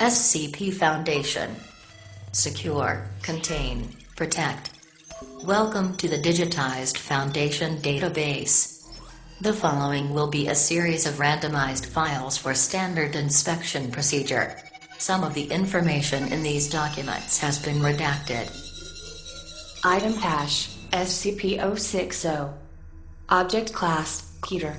SCP Foundation. Secure, contain, protect. Welcome to the digitized Foundation database. The following will be a series of randomized files for standard inspection procedure. Some of the information in these documents has been redacted. Item hash, SCP-060. Object class, Peter.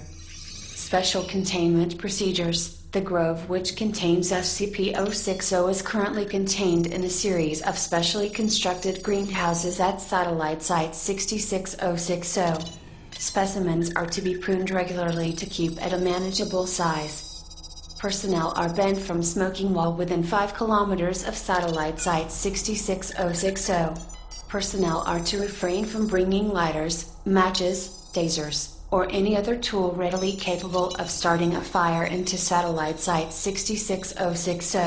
Special containment procedures. The grove which contains SCP-060 is currently contained in a series of specially constructed greenhouses at Satellite Site 66060. Specimens are to be pruned regularly to keep at a manageable size. Personnel are banned from smoking while within 5 kilometers of Satellite Site 66060. Personnel are to refrain from bringing lighters, matches, tasers, or any other tool readily capable of starting a fire into Satellite Site 66060.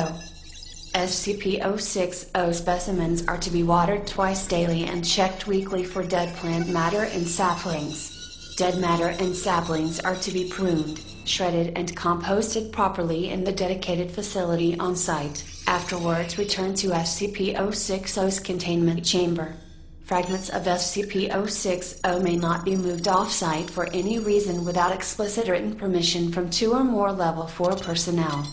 SCP-060 specimens are to be watered twice daily and checked weekly for dead plant matter and saplings. Dead matter and saplings are to be pruned, shredded and composted properly in the dedicated facility on site. Afterwards returned to SCP-060's containment chamber. Fragments of SCP-060 may not be moved off-site for any reason without explicit written permission from 2 or more Level 4 personnel.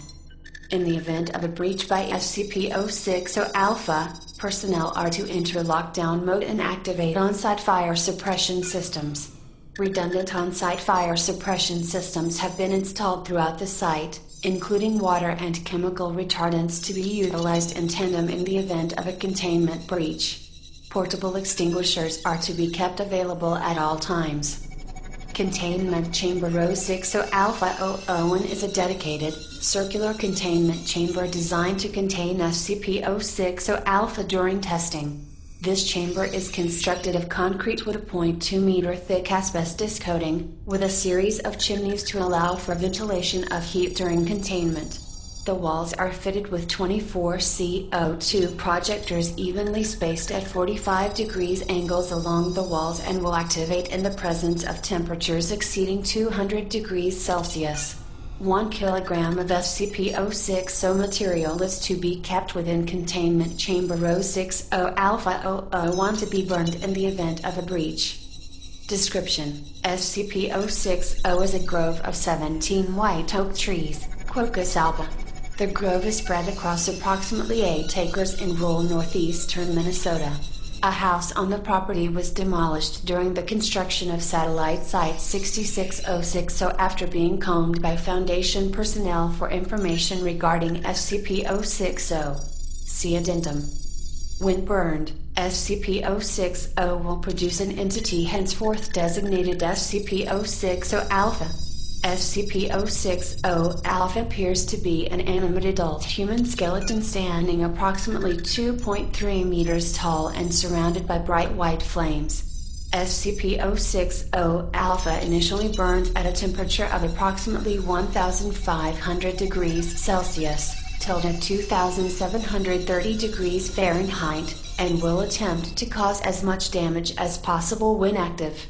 In the event of a breach by SCP-060-Alpha, personnel are to enter lockdown mode and activate on-site fire suppression systems. Redundant on-site fire suppression systems have been installed throughout the site, including water and chemical retardants to be utilized in tandem in the event of a containment breach. Portable extinguishers are to be kept available at all times. Containment Chamber 060 Alpha 001 is a dedicated, circular containment chamber designed to contain SCP-060 Alpha during testing. This chamber is constructed of concrete with a 0.2 meter thick asbestos coating, with a series of chimneys to allow for ventilation of heat during containment. The walls are fitted with 24 CO2 projectors evenly spaced at 45 degrees angles along the walls and will activate in the presence of temperatures exceeding 200 degrees Celsius. 1 kilogram of SCP-060 material is to be kept within Containment Chamber 060 Alpha 001 to be burned in the event of a breach. Description: SCP-060 is a grove of 17 white oak trees, Quercus alba. The grove is spread across approximately 8 acres in rural northeastern Minnesota. A house on the property was demolished during the construction of Satellite Site 66060 after being combed by Foundation personnel for information regarding SCP-060. See addendum. When burned, SCP-060 will produce an entity henceforth designated SCP-060-Alpha. SCP-060-Alpha appears to be an animate adult human skeleton standing approximately 2.3 meters tall and surrounded by bright white flames. SCP-060-Alpha initially burns at a temperature of approximately 1,500 degrees Celsius, tilde 2,730 degrees Fahrenheit, and will attempt to cause as much damage as possible when active.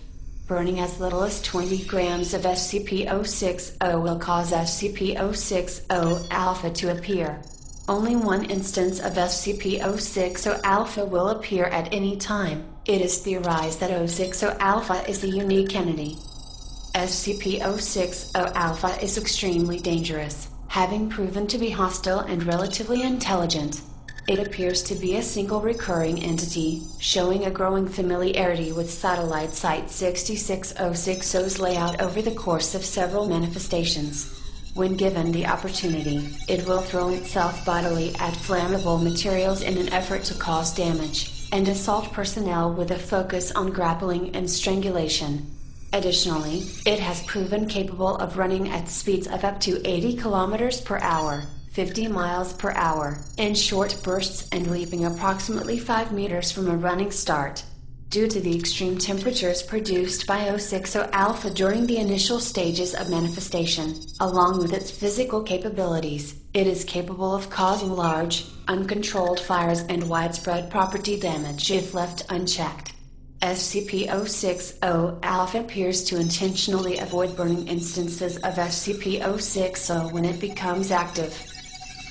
Burning as little as 20 grams of SCP-060 will cause SCP-060-Alpha to appear. Only one instance of SCP-060-Alpha will appear at any time. It is theorized that 060-Alpha is a unique entity. SCP-060-Alpha is extremely dangerous, having proven to be hostile and relatively intelligent. It appears to be a single recurring entity, showing a growing familiarity with Satellite Site 66060's layout over the course of several manifestations. When given the opportunity, it will throw itself bodily at flammable materials in an effort to cause damage, and assault personnel with a focus on grappling and strangulation. Additionally, it has proven capable of running at speeds of up to 80 kilometers per hour. 50 miles per hour, in short bursts and leaping approximately 5 meters from a running start. Due to the extreme temperatures produced by 060-Alpha during the initial stages of manifestation, along with its physical capabilities, it is capable of causing large, uncontrolled fires and widespread property damage if left unchecked. SCP-060-Alpha appears to intentionally avoid burning instances of SCP-060 when it becomes active.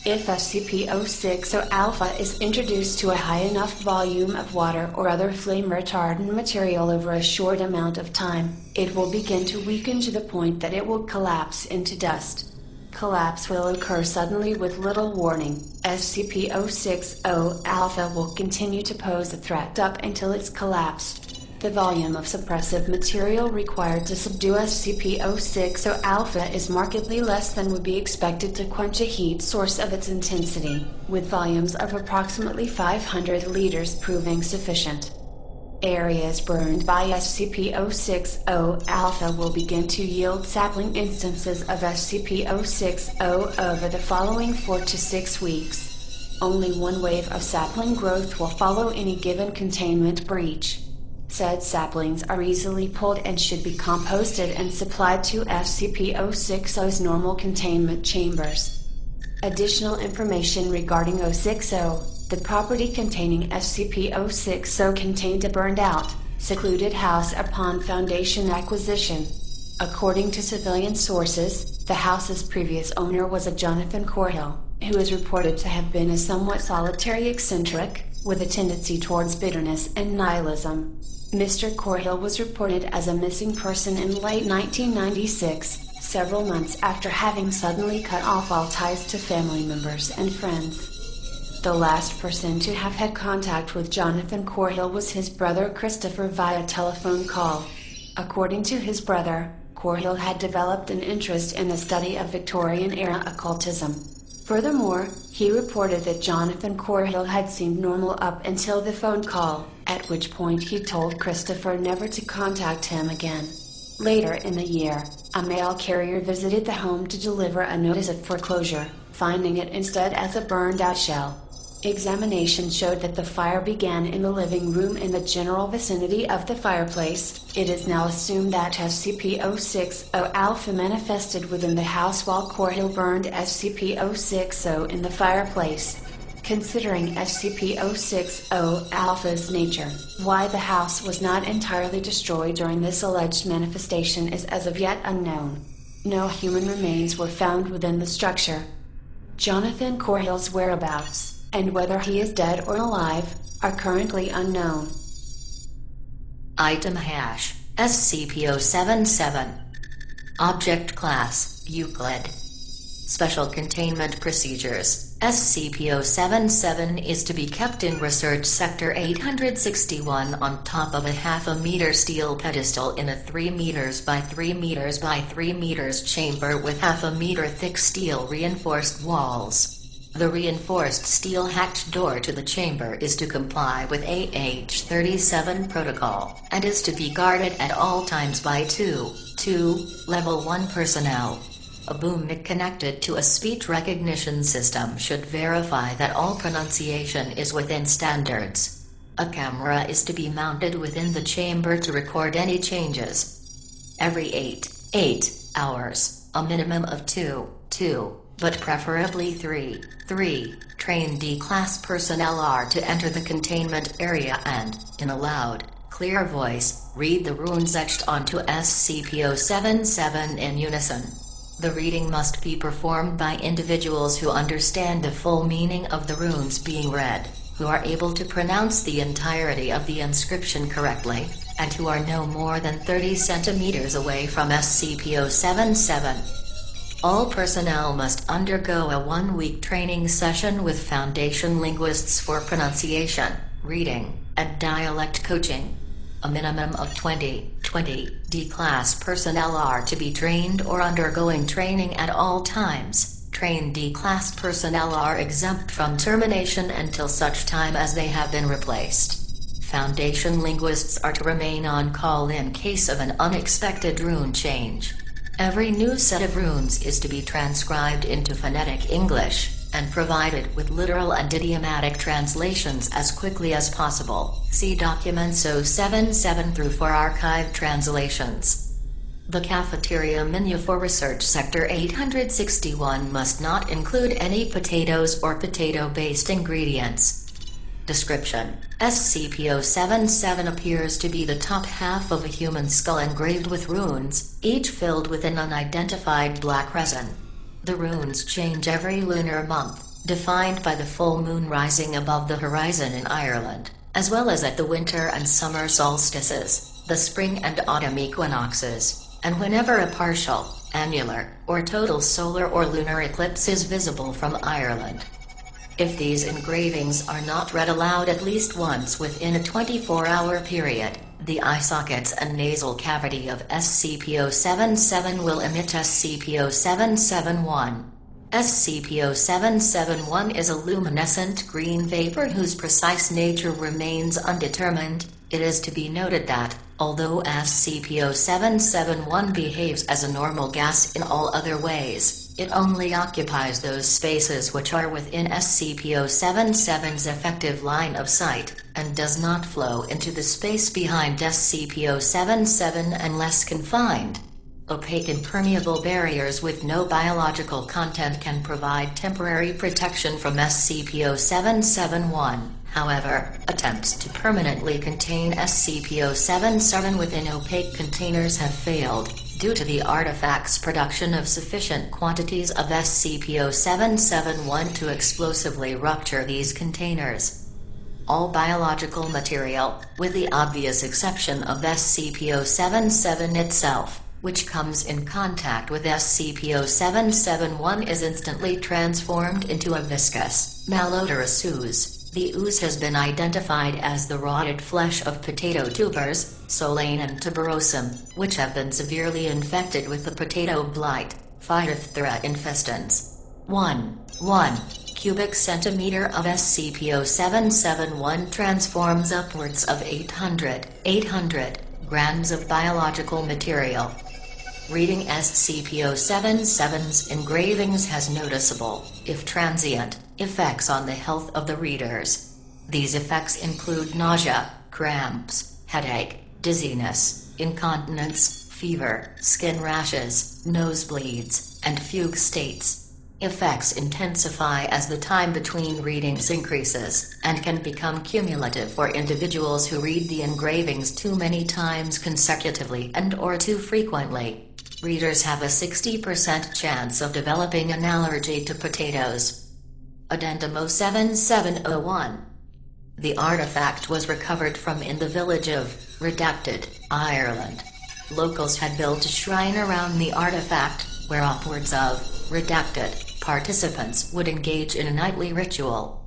If SCP-060 alpha is introduced to a high enough volume of water or other flame retardant material over a short amount of time, it will begin to weaken to the point that it will collapse into dust. Collapse will occur suddenly with little warning. SCP-060 alpha will continue to pose a threat up until it's collapsed. The volume of suppressive material required to subdue SCP-060 alpha is markedly less than would be expected to quench a heat source of its intensity, with volumes of approximately 500 liters proving sufficient. Areas burned by SCP-060 alpha will begin to yield sapling instances of SCP-060 over the following 4 to 6 weeks. Only one wave of sapling growth will follow any given containment breach. Said saplings are easily pulled and should be composted and supplied to SCP-060's normal containment chambers. Additional information regarding 060: the property containing SCP-060 contained a burned-out, secluded house upon Foundation acquisition. According to civilian sources, the house's previous owner was a Jonathan Corhill, who is reported to have been a somewhat solitary eccentric, with a tendency towards bitterness and nihilism. Mr. Corhill was reported as a missing person in late 1996, several months after having suddenly cut off all ties to family members and friends. The last person to have had contact with Jonathan Corhill was his brother Christopher via telephone call. According to his brother, Corhill had developed an interest in the study of Victorian-era occultism. Furthermore, he reported that Jonathan Corhill had seemed normal up until the phone call, at which point he told Christopher never to contact him again. Later in the year, a mail carrier visited the home to deliver a notice of foreclosure, finding it instead as a burned-out shell. Examination showed that the fire began in the living room in the general vicinity of the fireplace. It is now assumed that SCP-060 alpha manifested within the house while Corhill burned SCP-060 in the fireplace. Considering SCP-060 alpha's nature, why the house was not entirely destroyed during this alleged manifestation is as of yet unknown. No human remains were found within the structure. Jonathan Corhill's whereabouts, and whether he is dead or alive, are currently unknown. Item hash SCP-077. Object Class Euclid. Special Containment Procedures. SCP-077 is to be kept in Research Sector 861 on top of a half-a-meter steel pedestal in a 3 meters by 3 meters by 3 meters chamber with half-a-meter thick steel reinforced walls. The reinforced steel hatch door to the chamber is to comply with AH-37 protocol, and is to be guarded at all times by two Level 1 personnel. A boom mic connected to a speech recognition system should verify that all pronunciation is within standards. A camera is to be mounted within the chamber to record any changes. Every 8 hours, a minimum of 2, but preferably 3, trained D-Class personnel are to enter the containment area and, in a loud, clear voice, read the runes etched onto SCP-077 in unison. The reading must be performed by individuals who understand the full meaning of the runes being read, who are able to pronounce the entirety of the inscription correctly, and who are no more than 30 centimeters away from SCP-077. All personnel must undergo a 1-week training session with Foundation linguists for pronunciation, reading, and dialect coaching. A minimum of 20 D-Class personnel are to be trained or undergoing training at all times. Trained D-Class personnel are exempt from termination until such time as they have been replaced. Foundation linguists are to remain on call in case of an unexpected rune change. Every new set of runes is to be transcribed into phonetic English, and provided with literal and idiomatic translations as quickly as possible. See Documents 077 through for archived translations. The cafeteria menu for Research Sector 861 must not include any potatoes or potato-based ingredients. Description: SCP-077 appears to be the top half of a human skull engraved with runes, each filled with an unidentified black resin. The runes change every lunar month, defined by the full moon rising above the horizon in Ireland, as well as at the winter and summer solstices, the spring and autumn equinoxes, and whenever a partial, annular, or total solar or lunar eclipse is visible from Ireland. If these engravings are not read aloud at least once within a 24-hour period, the eye sockets and nasal cavity of SCP-077 will emit SCP-0771. SCP-0771 is a luminescent green vapor whose precise nature remains undetermined. It is to be noted that, although SCP-0771 behaves as a normal gas in all other ways, it only occupies those spaces which are within SCP-077's effective line of sight, and does not flow into the space behind SCP-077 unless confined. Opaque impermeable barriers with no biological content can provide temporary protection from SCP-0771. However, attempts to permanently contain SCP-077 within opaque containers have failed, due to the artifact's production of sufficient quantities of SCP-0771 to explosively rupture these containers. All biological material, with the obvious exception of SCP-077 itself, which comes in contact with SCP-0771, is instantly transformed into a viscous, malodorous ooze. The ooze has been identified as the rotted flesh of potato tubers, Solane and tuberosum, which have been severely infected with the potato blight, Phytophthora infestans. 1 cubic centimeter of SCP-0771 transforms upwards of 800 grams of biological material. Reading SCP-077's engravings has noticeable, if transient, effects on the health of the readers. These effects include nausea, cramps, headache, dizziness, incontinence, fever, skin rashes, nosebleeds, and fugue states. Effects intensify as the time between readings increases, and can become cumulative for individuals who read the engravings too many times consecutively and/or too frequently. Readers have a 60% chance of developing an allergy to potatoes. Addendum 07701. The artifact was recovered from in the village of Redacted, Ireland. Locals had built a shrine around the artifact, where upwards of Redacted participants would engage in a nightly ritual.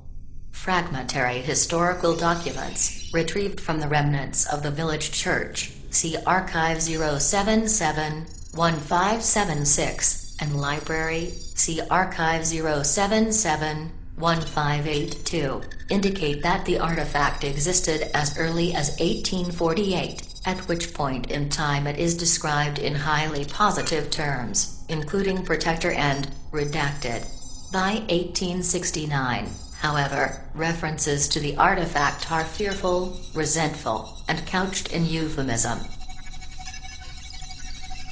Fragmentary historical documents, retrieved from the remnants of the village church, see Archive 077-1576, and Library, see Archive 077-1582, indicate that the artifact existed as early as 1848, at which point in time it is described in highly positive terms, including protector and redacted. By 1869, however, references to the artifact are fearful, resentful, and couched in euphemism.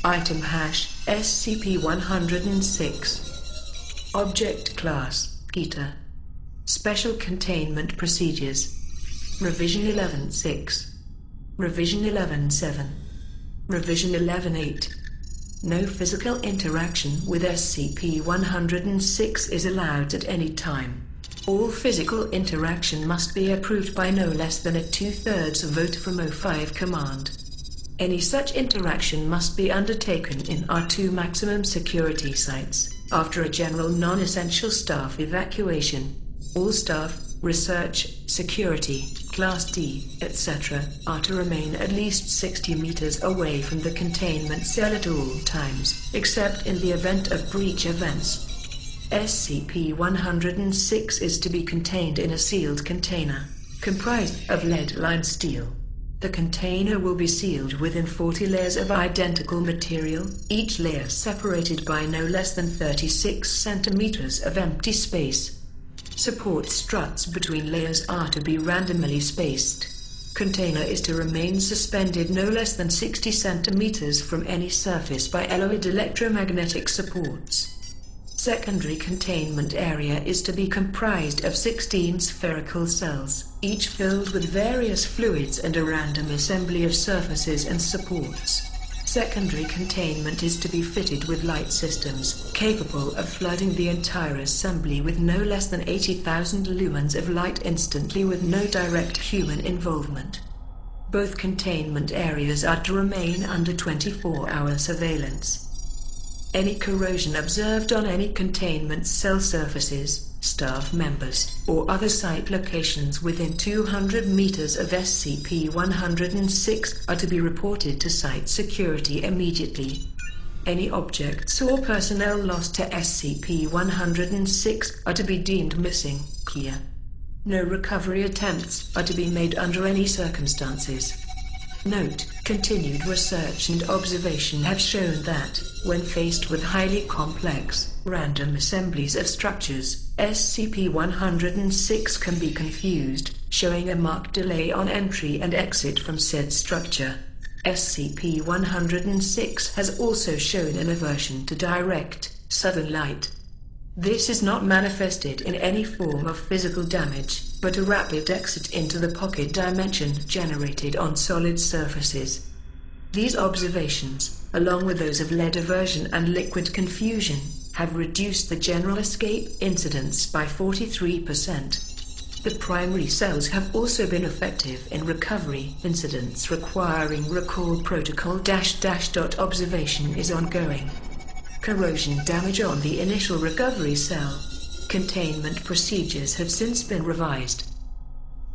Item hash SCP-106. Object Class Gita. Special Containment Procedures. Revision 11.6. Revision 11.7. Revision 11.8. No physical interaction with SCP-106 is allowed at any time. All physical interaction must be approved by no less than a 2/3 vote from O5 Command. Any such interaction must be undertaken in R2 maximum security sites, after a general non-essential staff evacuation. All staff, research, security, Class D, etc., are to remain at least 60 meters away from the containment cell at all times, except in the event of breach events. SCP-106 is to be contained in a sealed container, comprised of lead-lined steel. The container will be sealed within 40 layers of identical material, each layer separated by no less than 36 centimeters of empty space. Support struts between layers are to be randomly spaced. Container is to remain suspended no less than 60 centimeters from any surface by alloyed electromagnetic supports. Secondary containment area is to be comprised of 16 spherical cells, each filled with various fluids and a random assembly of surfaces and supports. Secondary containment is to be fitted with light systems capable of flooding the entire assembly with no less than 80,000 lumens of light instantly with no direct human involvement. Both containment areas are to remain under 24-hour surveillance. Any corrosion observed on any containment cell surfaces, staff members, or other site locations within 200 meters of SCP-106 are to be reported to site security immediately. Any objects or personnel lost to SCP-106 are to be deemed missing here. No recovery attempts are to be made under any circumstances. Note, continued research and observation have shown that, when faced with highly complex, random assemblies of structures, SCP-106 can be confused, showing a marked delay on entry and exit from said structure. SCP-106 has also shown an aversion to direct, sudden light. This is not manifested in any form of physical damage, but a rapid exit into the pocket dimension generated on solid surfaces. These observations, along with those of lead aversion and liquid confusion, have reduced the general escape incidence by 43%. The primary cells have also been effective in recovery incidents requiring recall protocol -- observation is ongoing. Corrosion damage on the initial recovery cell. Containment procedures have since been revised.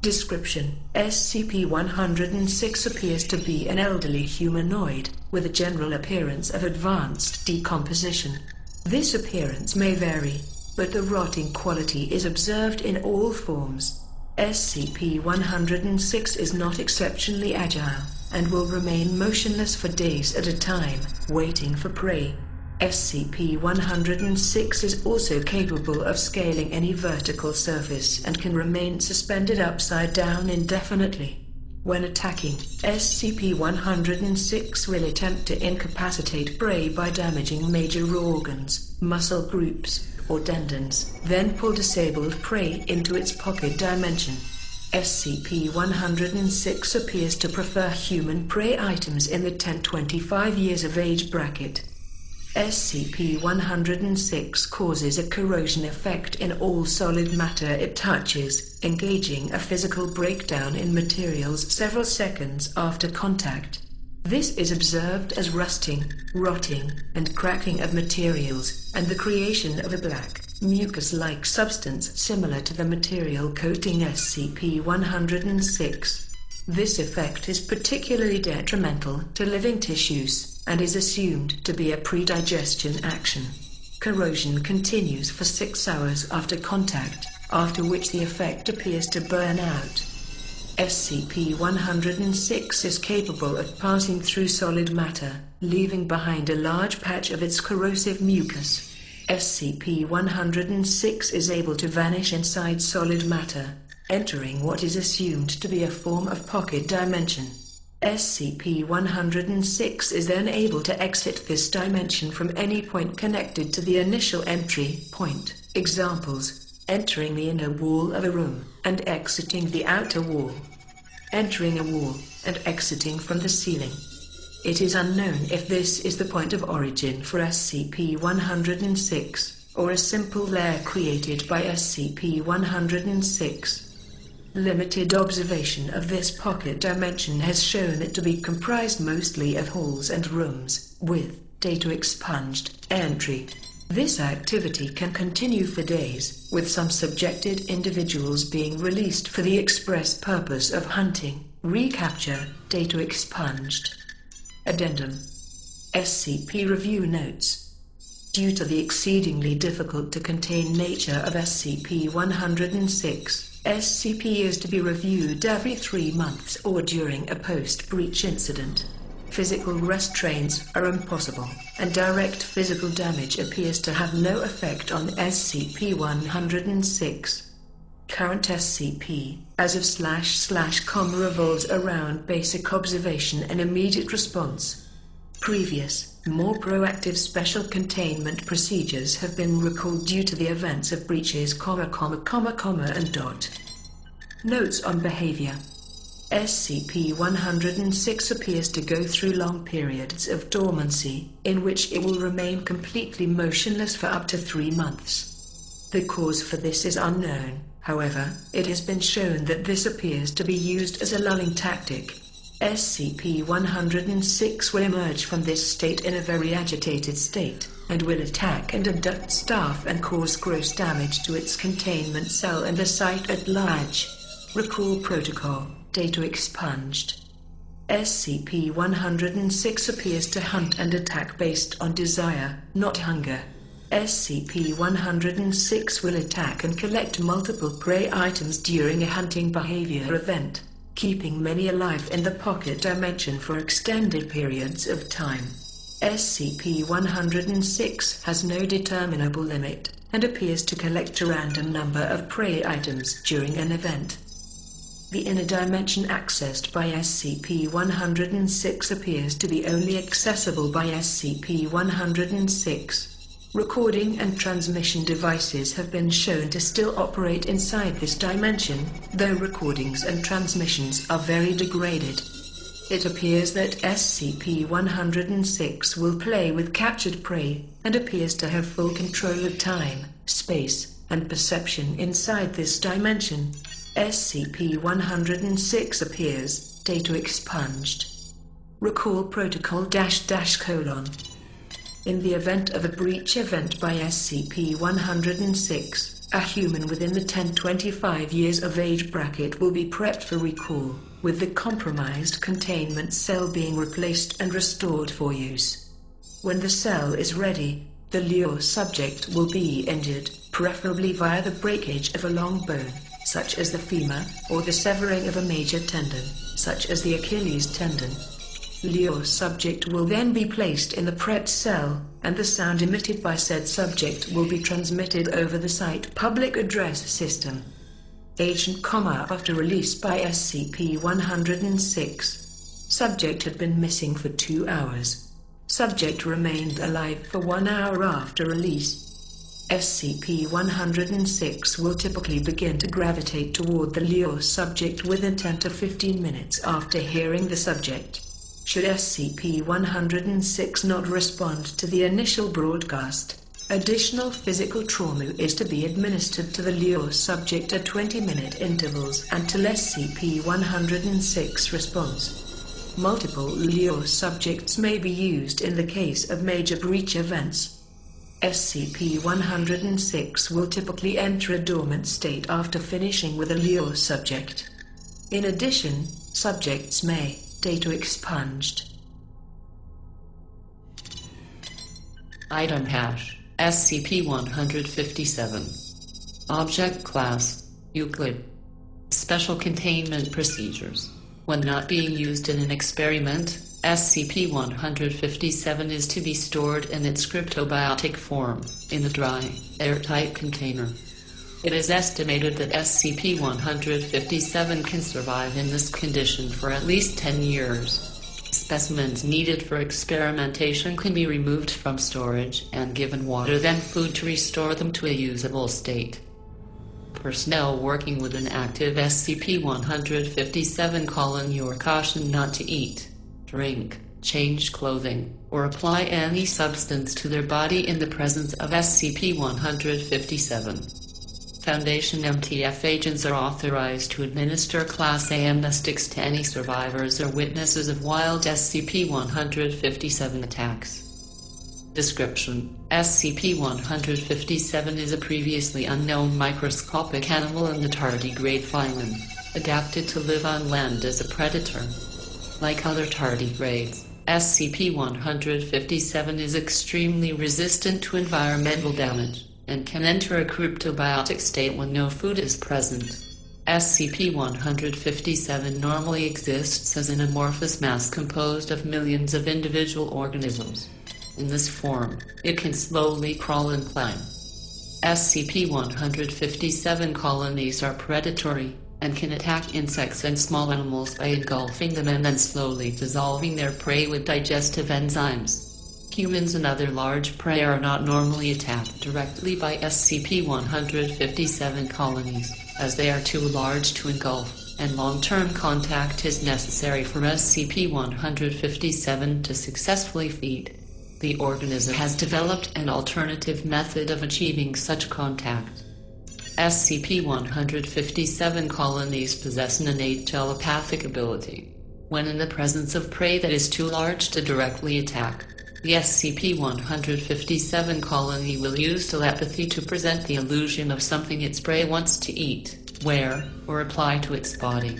Description: SCP-106 appears to be an elderly humanoid, with a general appearance of advanced decomposition. This appearance may vary, but the rotting quality is observed in all forms. SCP-106 is not exceptionally agile, and will remain motionless for days at a time, waiting for prey. SCP-106 is also capable of scaling any vertical surface and can remain suspended upside down indefinitely. When attacking, SCP-106 will attempt to incapacitate prey by damaging major organs, muscle groups, or tendons, then pull disabled prey into its pocket dimension. SCP-106 appears to prefer human prey items in the 10-25 years of age bracket. SCP-106 causes a corrosion effect in all solid matter it touches, engaging a physical breakdown in materials several seconds after contact. This is observed as rusting, rotting, and cracking of materials, and the creation of a black, mucus-like substance similar to the material coating SCP-106. This effect is particularly detrimental to living tissues, and is assumed to be a predigestion action. Corrosion continues for 6 hours after contact, after which the effect appears to burn out. SCP-106 is capable of passing through solid matter, leaving behind a large patch of its corrosive mucus. SCP-106 is able to vanish inside solid matter, entering what is assumed to be a form of pocket dimension. SCP-106 is then able to exit this dimension from any point connected to the initial entry point. Examples: entering the inner wall of a room, and exiting the outer wall. Entering a wall, and exiting from the ceiling. It is unknown if this is the point of origin for SCP-106, or a simple lair created by SCP-106. Limited observation of this pocket dimension has shown it to be comprised mostly of halls and rooms, with data expunged entry. This activity can continue for days, with some subjected individuals being released for the express purpose of hunting, recapture, data expunged. Addendum: SCP Review Notes. Due to the exceedingly difficult to contain nature of SCP-106, SCP is to be reviewed every 3 months or during a post-breach incident. Physical restraints are impossible, and direct physical damage appears to have no effect on SCP-106. Current SCP, as of //com, revolves around basic observation and immediate response. Previous, more proactive special containment procedures have been recalled due to the events of breaches, and ... Notes on behavior. SCP-106 appears to go through long periods of dormancy, in which it will remain completely motionless for up to 3 months. The cause for this is unknown, however, it has been shown that this appears to be used as a lulling tactic. SCP-106 will emerge from this state in a very agitated state, and will attack and abduct staff and cause gross damage to its containment cell and the site at large. Recall Protocol. Data expunged. SCP-106 appears to hunt and attack based on desire, not hunger. SCP-106 will attack and collect multiple prey items during a hunting behavior event, keeping many alive in the pocket dimension for extended periods of time. SCP-106 has no determinable limit, and appears to collect a random number of prey items during an event. The inner dimension accessed by SCP-106 appears to be only accessible by SCP-106. Recording and transmission devices have been shown to still operate inside this dimension, though recordings and transmissions are very degraded. It appears that SCP-106 will play with captured prey, and appears to have full control of time, space, and perception inside this dimension. SCP-106 appears, data expunged. Recall Protocol --:. In the event of a breach event by SCP-106, a human within the 10-25 years of age bracket will be prepped for recall, with the compromised containment cell being replaced and restored for use. When the cell is ready, the lure subject will be injured, preferably via the breakage of a long bone, such as the femur, or the severing of a major tendon, such as the Achilles tendon. Lure subject will then be placed in the prepped cell, and the sound emitted by said subject will be transmitted over the site public address system. Agent, after release by SCP-106. Subject had been missing for 2 hours. Subject remained alive for 1 hour after release. SCP-106 will typically begin to gravitate toward the lure subject within 10 to 15 minutes after hearing the subject. Should SCP-106 not respond to the initial broadcast, additional physical trauma is to be administered to the lure subject at 20-minute intervals until SCP-106 responds. Multiple lure subjects may be used in the case of major breach events. SCP-106 will typically enter a dormant state after finishing with a lure subject. In addition, subjects may, data expunged. Item hash, SCP-157. Object class, Euclid. Special containment procedures. When not being used in an experiment, SCP-157 is to be stored in its cryptobiotic form, in a dry, airtight container. It is estimated that SCP-157 can survive in this condition for at least 10 years. Specimens needed for experimentation can be removed from storage and given water then food to restore them to a usable state. Personnel working with an active SCP-157 you are cautioned not to eat, drink, change clothing, or apply any substance to their body in the presence of SCP-157. Foundation MTF agents are authorized to administer Class A amnestics to any survivors or witnesses of wild SCP-157 attacks. Description: SCP-157 is a previously unknown microscopic animal in the tardigrade phylum, adapted to live on land as a predator. Like other tardigrades, SCP-157 is extremely resistant to environmental damage, and can enter a cryptobiotic state when no food is present. SCP-157 normally exists as an amorphous mass composed of millions of individual organisms. In this form, it can slowly crawl and climb. SCP-157 colonies are predatory, and can attack insects and small animals by engulfing them and then slowly dissolving their prey with digestive enzymes. Humans and other large prey are not normally attacked directly by SCP-157 colonies, as they are too large to engulf. and long-term contact is necessary for SCP-157 to successfully feed. The organism has developed an alternative method of achieving such contact. SCP-157 colonies possess an innate telepathic ability. When in the presence of prey that is too large to directly attack, the SCP-157 colony will use telepathy to present the illusion of something its prey wants to eat, wear, or apply to its body.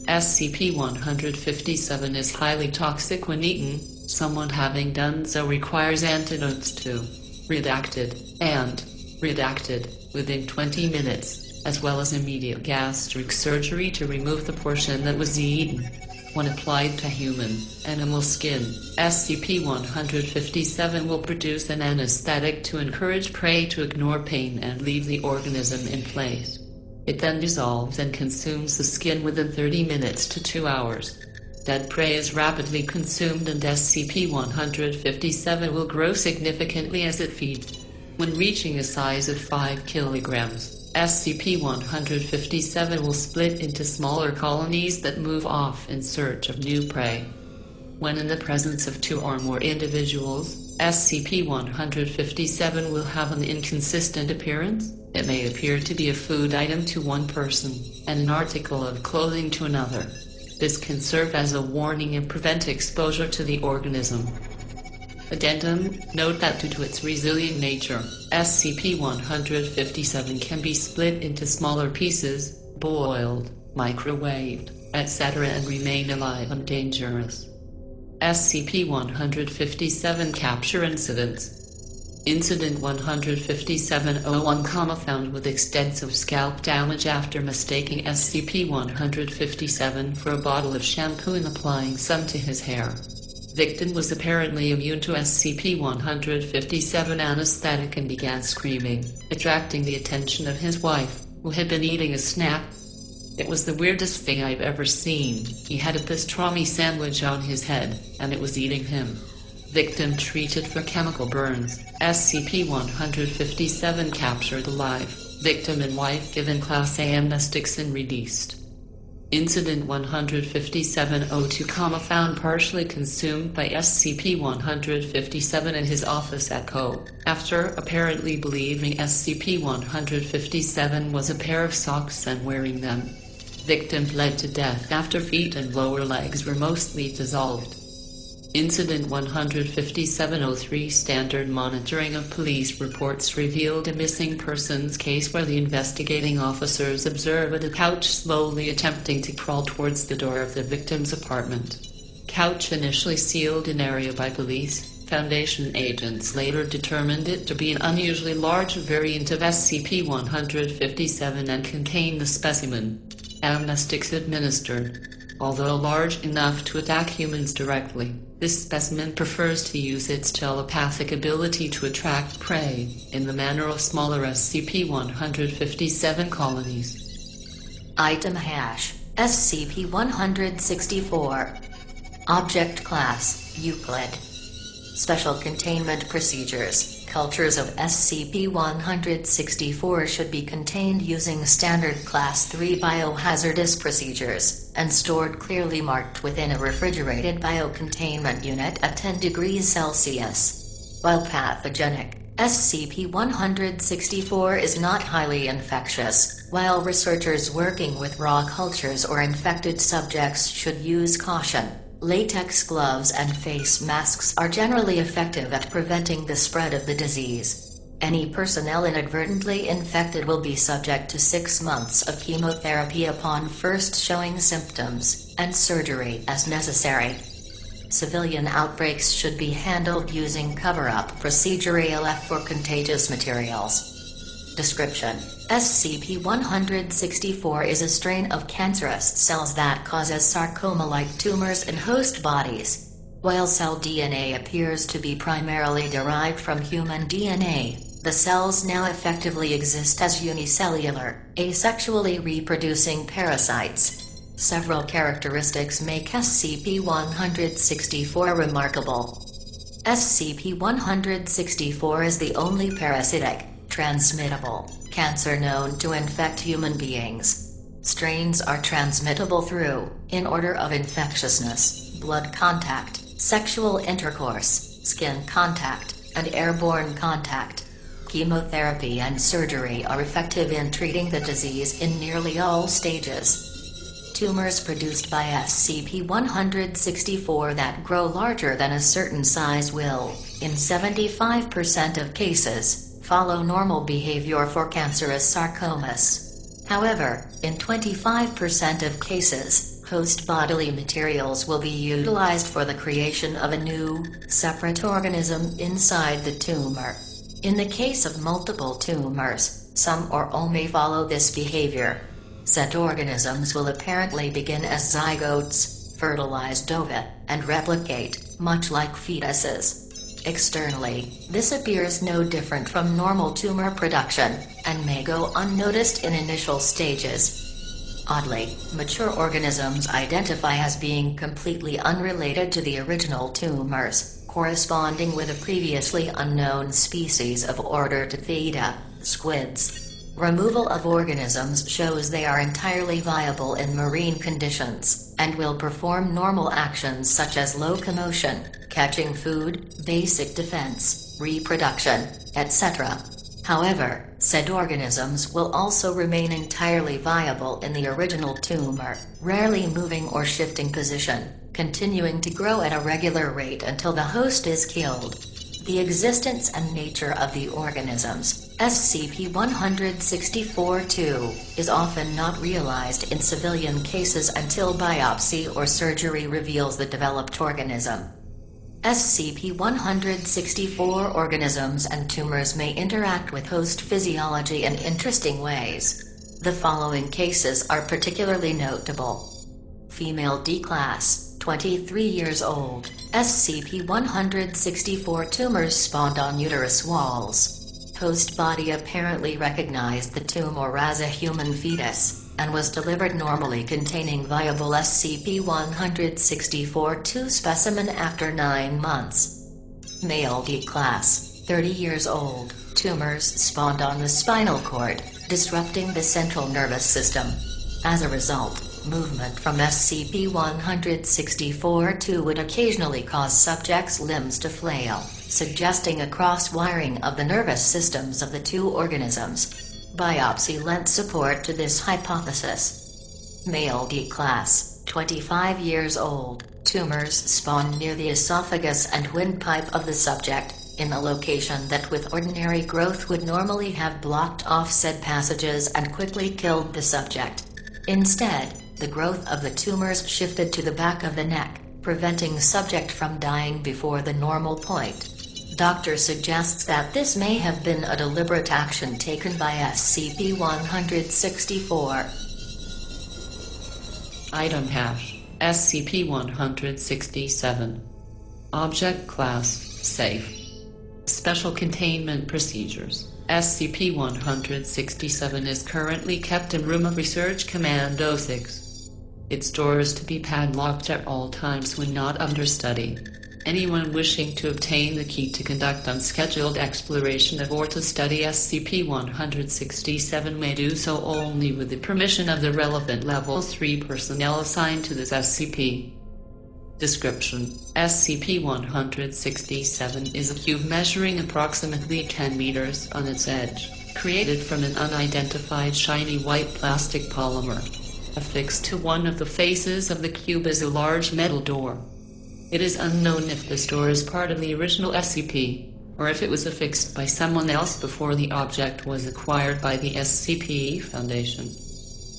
SCP-157 is highly toxic when eaten. Someone having done so requires antidotes to redacted within 20 minutes, as well as immediate gastric surgery to remove the portion that was eaten. When applied to human, animal skin, SCP-157 will produce an anesthetic to encourage prey to ignore pain and leave the organism in place. It then dissolves and consumes the skin within 30 minutes to 2 hours. Dead prey is rapidly consumed and SCP-157 will grow significantly as it feeds. When reaching a size of 5 kilograms, SCP-157 will split into smaller colonies that move off in search of new prey. When in the presence of 2 or more individuals, SCP-157 will have an inconsistent appearance. It may appear to be a food item to one person, and an article of clothing to another. This can serve as a warning and prevent exposure to the organism. Addendum, note that due to its resilient nature, SCP-157 can be split into smaller pieces, boiled, microwaved, etc. and remain alive and dangerous. SCP-157 Capture Incidents. Incident 157-01, found with extensive scalp damage after mistaking SCP-157 for a bottle of shampoo and applying some to his hair. Victim was apparently immune to SCP-157 anesthetic and began screaming, attracting the attention of his wife, who had been eating a snack. It was the weirdest thing I've ever seen. He had a pastrami sandwich on his head, and it was eating him. Victim treated for chemical burns. SCP-157 captured alive. Victim and wife given Class A amnestics and released. Incident 157-02, found partially consumed by SCP-157 in his office at Co. After apparently believing SCP-157 was a pair of socks and wearing them. Victim bled to death after feet and lower legs were mostly dissolved. Incident 157-03, standard monitoring of police reports revealed a missing persons case where the investigating officers observed a couch slowly attempting to crawl towards the door of the victim's apartment. Couch initially sealed an area by police. Foundation agents later determined it to be an unusually large variant of SCP-157 and contained the specimen. Amnestics administered. Although large enough to attack humans directly, this specimen prefers to use its telepathic ability to attract prey, in the manner of smaller SCP-157 colonies. Item hash, SCP-164. Object Class, Euclid. Special Containment Procedures. Cultures of SCP-164 should be contained using Standard Class 3 biohazardous procedures, and stored clearly marked within a refrigerated biocontainment unit at 10 degrees Celsius. While pathogenic, SCP-164 is not highly infectious, while researchers working with raw cultures or infected subjects should use caution. Latex gloves and face masks are generally effective at preventing the spread of the disease. Any personnel inadvertently infected will be subject to 6 months of chemotherapy upon first showing symptoms, and surgery as necessary. Civilian outbreaks should be handled using cover-up procedure ALF for contagious materials. Description: SCP-164 is a strain of cancerous cells that causes sarcoma-like tumors in host bodies. While cell DNA appears to be primarily derived from human DNA, the cells now effectively exist as unicellular, asexually reproducing parasites. Several characteristics make SCP-164 remarkable. SCP-164 is the only parasitic, transmittable cancer known to infect human beings. Strains are transmittable through, in order of infectiousness, blood contact, sexual intercourse, skin contact, and airborne contact. Chemotherapy and surgery are effective in treating the disease in nearly all stages. Tumors produced by SCP-164 that grow larger than a certain size will, in 75% of cases, follow normal behavior for cancerous sarcomas. However, in 25% of cases, host bodily materials will be utilized for the creation of a new, separate organism inside the tumor. In the case of multiple tumors, some or all may follow this behavior. Said organisms will apparently begin as zygotes, fertilize ova, and replicate, much like fetuses. Externally, this appears no different from normal tumor production, and may go unnoticed in initial stages. Oddly, mature organisms identify as being completely unrelated to the original tumors, corresponding with a previously unknown species of order Theta, squids. Removal of organisms shows they are entirely viable in marine conditions, and will perform normal actions such as locomotion, catching food, basic defense, reproduction, etc. However, said organisms will also remain entirely viable in the original tumor, rarely moving or shifting position, continuing to grow at a regular rate until the host is killed. The existence and nature of the organisms, SCP-164-2, is often not realized in civilian cases until biopsy or surgery reveals the developed organism. SCP-164 organisms and tumors may interact with host physiology in interesting ways. The following cases are particularly notable. Female D-Class, 23 years old, SCP-164 tumors spawned on uterus walls. Host body apparently recognized the tumor as a human fetus, and was delivered normally containing viable SCP-164-2 specimen after 9 months. Male D-Class, 30 years old, tumors spawned on the spinal cord, disrupting the central nervous system. As a result, movement from SCP-164-2 would occasionally cause subjects' limbs to flail, suggesting a cross-wiring of the nervous systems of the two organisms. Biopsy lent support to this hypothesis. Male D-Class, 25 years old, tumors spawned near the esophagus and windpipe of the subject, in a location that with ordinary growth would normally have blocked off said passages and quickly killed the subject. Instead, the growth of the tumors shifted to the back of the neck, preventing subject from dying before the normal point. Doctor suggests that this may have been a deliberate action taken by SCP-164. Item hash SCP-167. Object Class Safe. Special Containment Procedures. SCP-167 is currently kept in Room of Research Command 06. Its door is to be padlocked at all times when not under study. Anyone wishing to obtain the key to conduct unscheduled exploration of or to study SCP-167 may do so only with the permission of the relevant Level 3 personnel assigned to this SCP. Description: SCP-167 is a cube measuring approximately 10 meters on its edge, created from an unidentified shiny white plastic polymer. Affixed to one of the faces of the cube is a large metal door. It is unknown if this door is part of the original SCP, or if it was affixed by someone else before the object was acquired by the SCP Foundation.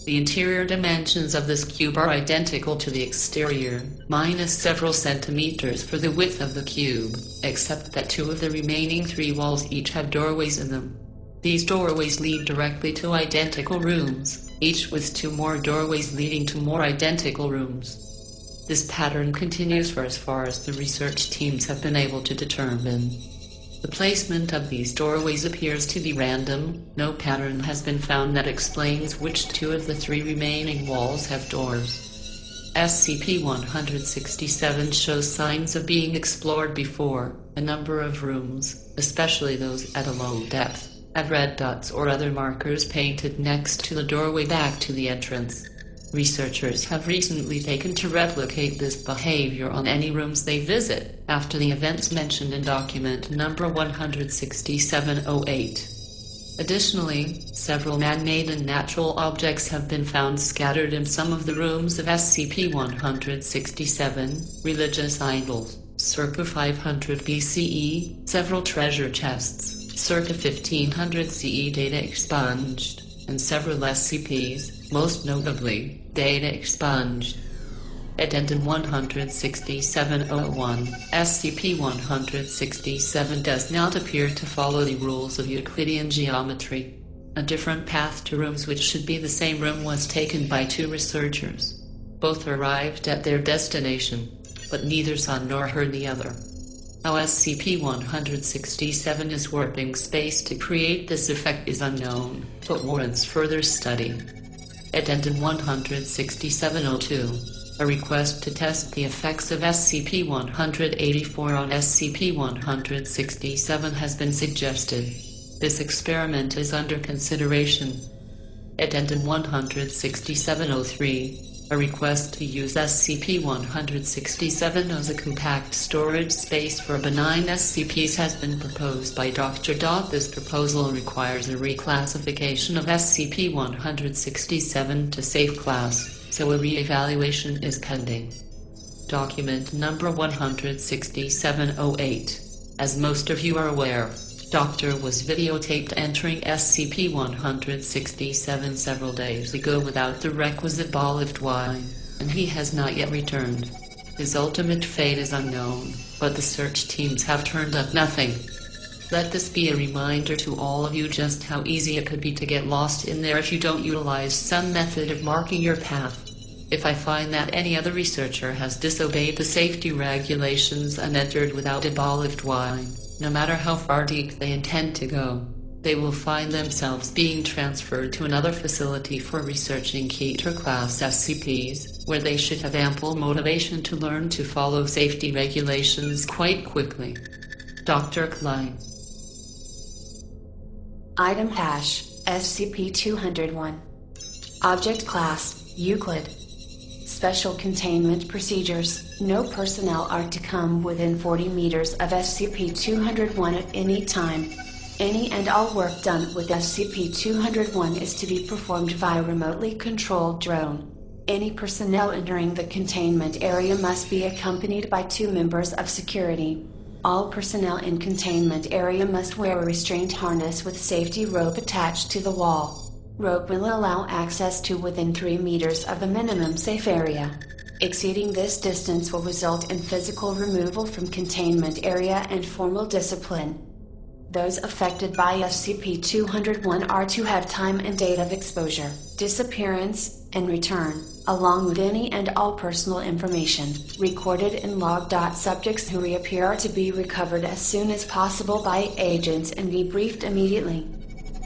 The interior dimensions of this cube are identical to the exterior, minus several centimeters for the width of the cube, except that 2 of the remaining 3 walls each have doorways in them. These doorways lead directly to identical rooms, each with 2 more doorways leading to more identical rooms. This pattern continues for as far as the research teams have been able to determine. The placement of these doorways appears to be random. No pattern has been found that explains which 2 of the 3 remaining walls have doors. SCP-167 shows signs of being explored before. A number of rooms, especially those at a low depth, have red dots or other markers painted next to the doorway back to the entrance. Researchers have recently taken to replicate this behavior on any rooms they visit, after the events mentioned in document number 16708. Additionally, several man-made and natural objects have been found scattered in some of the rooms of SCP-167, religious idols, circa 500 BCE, several treasure chests, circa 1500 CE data expunged, and several SCPs, most notably, data expunged. Addendum 16701, SCP-167 does not appear to follow the rules of Euclidean geometry. A different path to rooms which should be the same room was taken by two researchers. Both arrived at their destination, but neither saw nor heard the other. How SCP-167 is warping space to create this effect is unknown, but warrants further study. Addendum 16702, a request to test the effects of SCP-184 on SCP-167 has been suggested. This experiment is under consideration. Addendum 16703, a request to use SCP-167 as a compact storage space for benign SCPs has been proposed by Dr. This proposal requires a reclassification of SCP-167 to Safe Class, so a re-evaluation is pending. Document number 16708. As most of you are aware, Doctor was videotaped entering SCP-167 several days ago without the requisite olive wine, and he has not yet returned. His ultimate fate is unknown, but the search teams have turned up nothing. Let this be a reminder to all of you just how easy it could be to get lost in there if you don't utilize some method of marking your path. If I find that any other researcher has disobeyed the safety regulations and entered without a olive wine, no matter how far deep they intend to go, they will find themselves being transferred to another facility for researching Keter-class SCPs, where they should have ample motivation to learn to follow safety regulations quite quickly. Dr. Klein. Item hash, SCP-201. Object class, Euclid. Special containment procedures. No personnel are to come within 40 meters of SCP-201 at any time. Any and all work done with SCP-201 is to be performed via remotely controlled drone. Any personnel entering the containment area must be accompanied by 2 members of security. All personnel in containment area must wear a restraint harness with safety rope attached to the wall. Rope will allow access to within 3 meters of the minimum safe area. Exceeding this distance will result in physical removal from containment area and formal discipline. Those affected by SCP-201 are to have time and date of exposure, disappearance, and return, along with any and all personal information, recorded in log. Subjects who reappear are to be recovered as soon as possible by agents and debriefed immediately.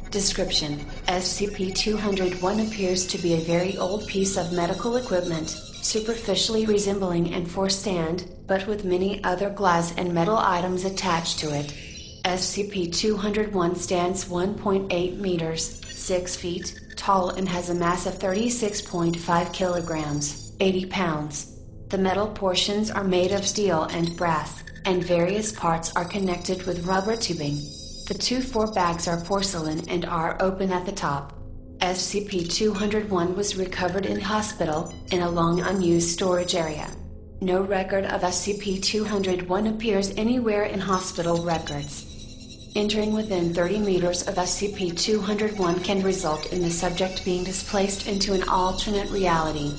Description: SCP-201 appears to be a very old piece of medical equipment, superficially resembling an stand, but with many other glass and metal items attached to it. SCP-201 stands 1.8 meters, 6 feet, tall and has a mass of 36.5 kilograms, 80 pounds. The metal portions are made of steel and brass, and various parts are connected with rubber tubing. The 2 bags are porcelain and are open at the top. SCP-201 was recovered in hospital, in a long unused storage area. No record of SCP-201 appears anywhere in hospital records. Entering within 30 meters of SCP-201 can result in the subject being displaced into an alternate reality.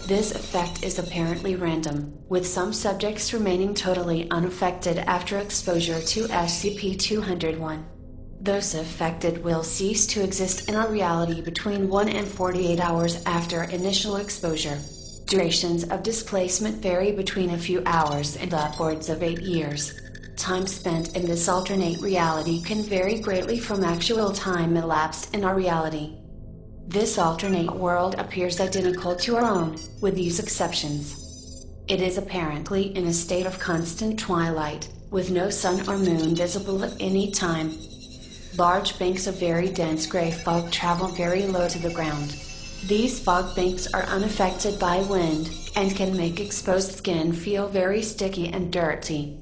This effect is apparently random, with some subjects remaining totally unaffected after exposure to SCP-201. Those affected will cease to exist in our reality between 1 and 48 hours after initial exposure. Durations of displacement vary between a few hours and upwards of 8 years. Time spent in this alternate reality can vary greatly from actual time elapsed in our reality. This alternate world appears identical to our own, with these exceptions. It is apparently in a state of constant twilight, with no sun or moon visible at any time. Large banks of very dense gray fog travel very low to the ground. These fog banks are unaffected by wind, and can make exposed skin feel very sticky and dirty.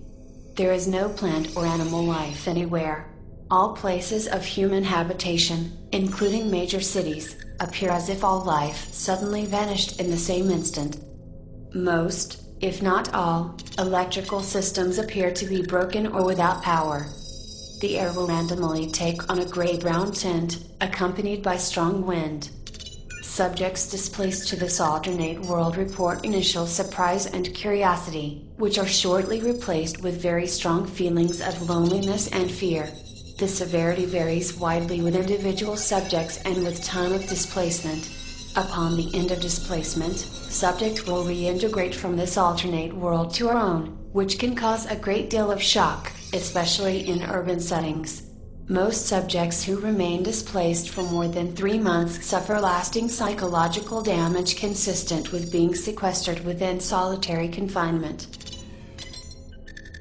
There is no plant or animal life anywhere. All places of human habitation, including major cities, appear as if all life suddenly vanished in the same instant. Most, if not all, electrical systems appear to be broken or without power. The air will randomly take on a gray-brown tint, accompanied by strong wind. Subjects displaced to this alternate world report initial surprise and curiosity, which are shortly replaced with very strong feelings of loneliness and fear. The severity varies widely with individual subjects and with time of displacement. Upon the end of displacement, subject will reintegrate from this alternate world to our own, which can cause a great deal of shock, especially in urban settings. Most subjects who remain displaced for more than 3 months suffer lasting psychological damage consistent with being sequestered within solitary confinement.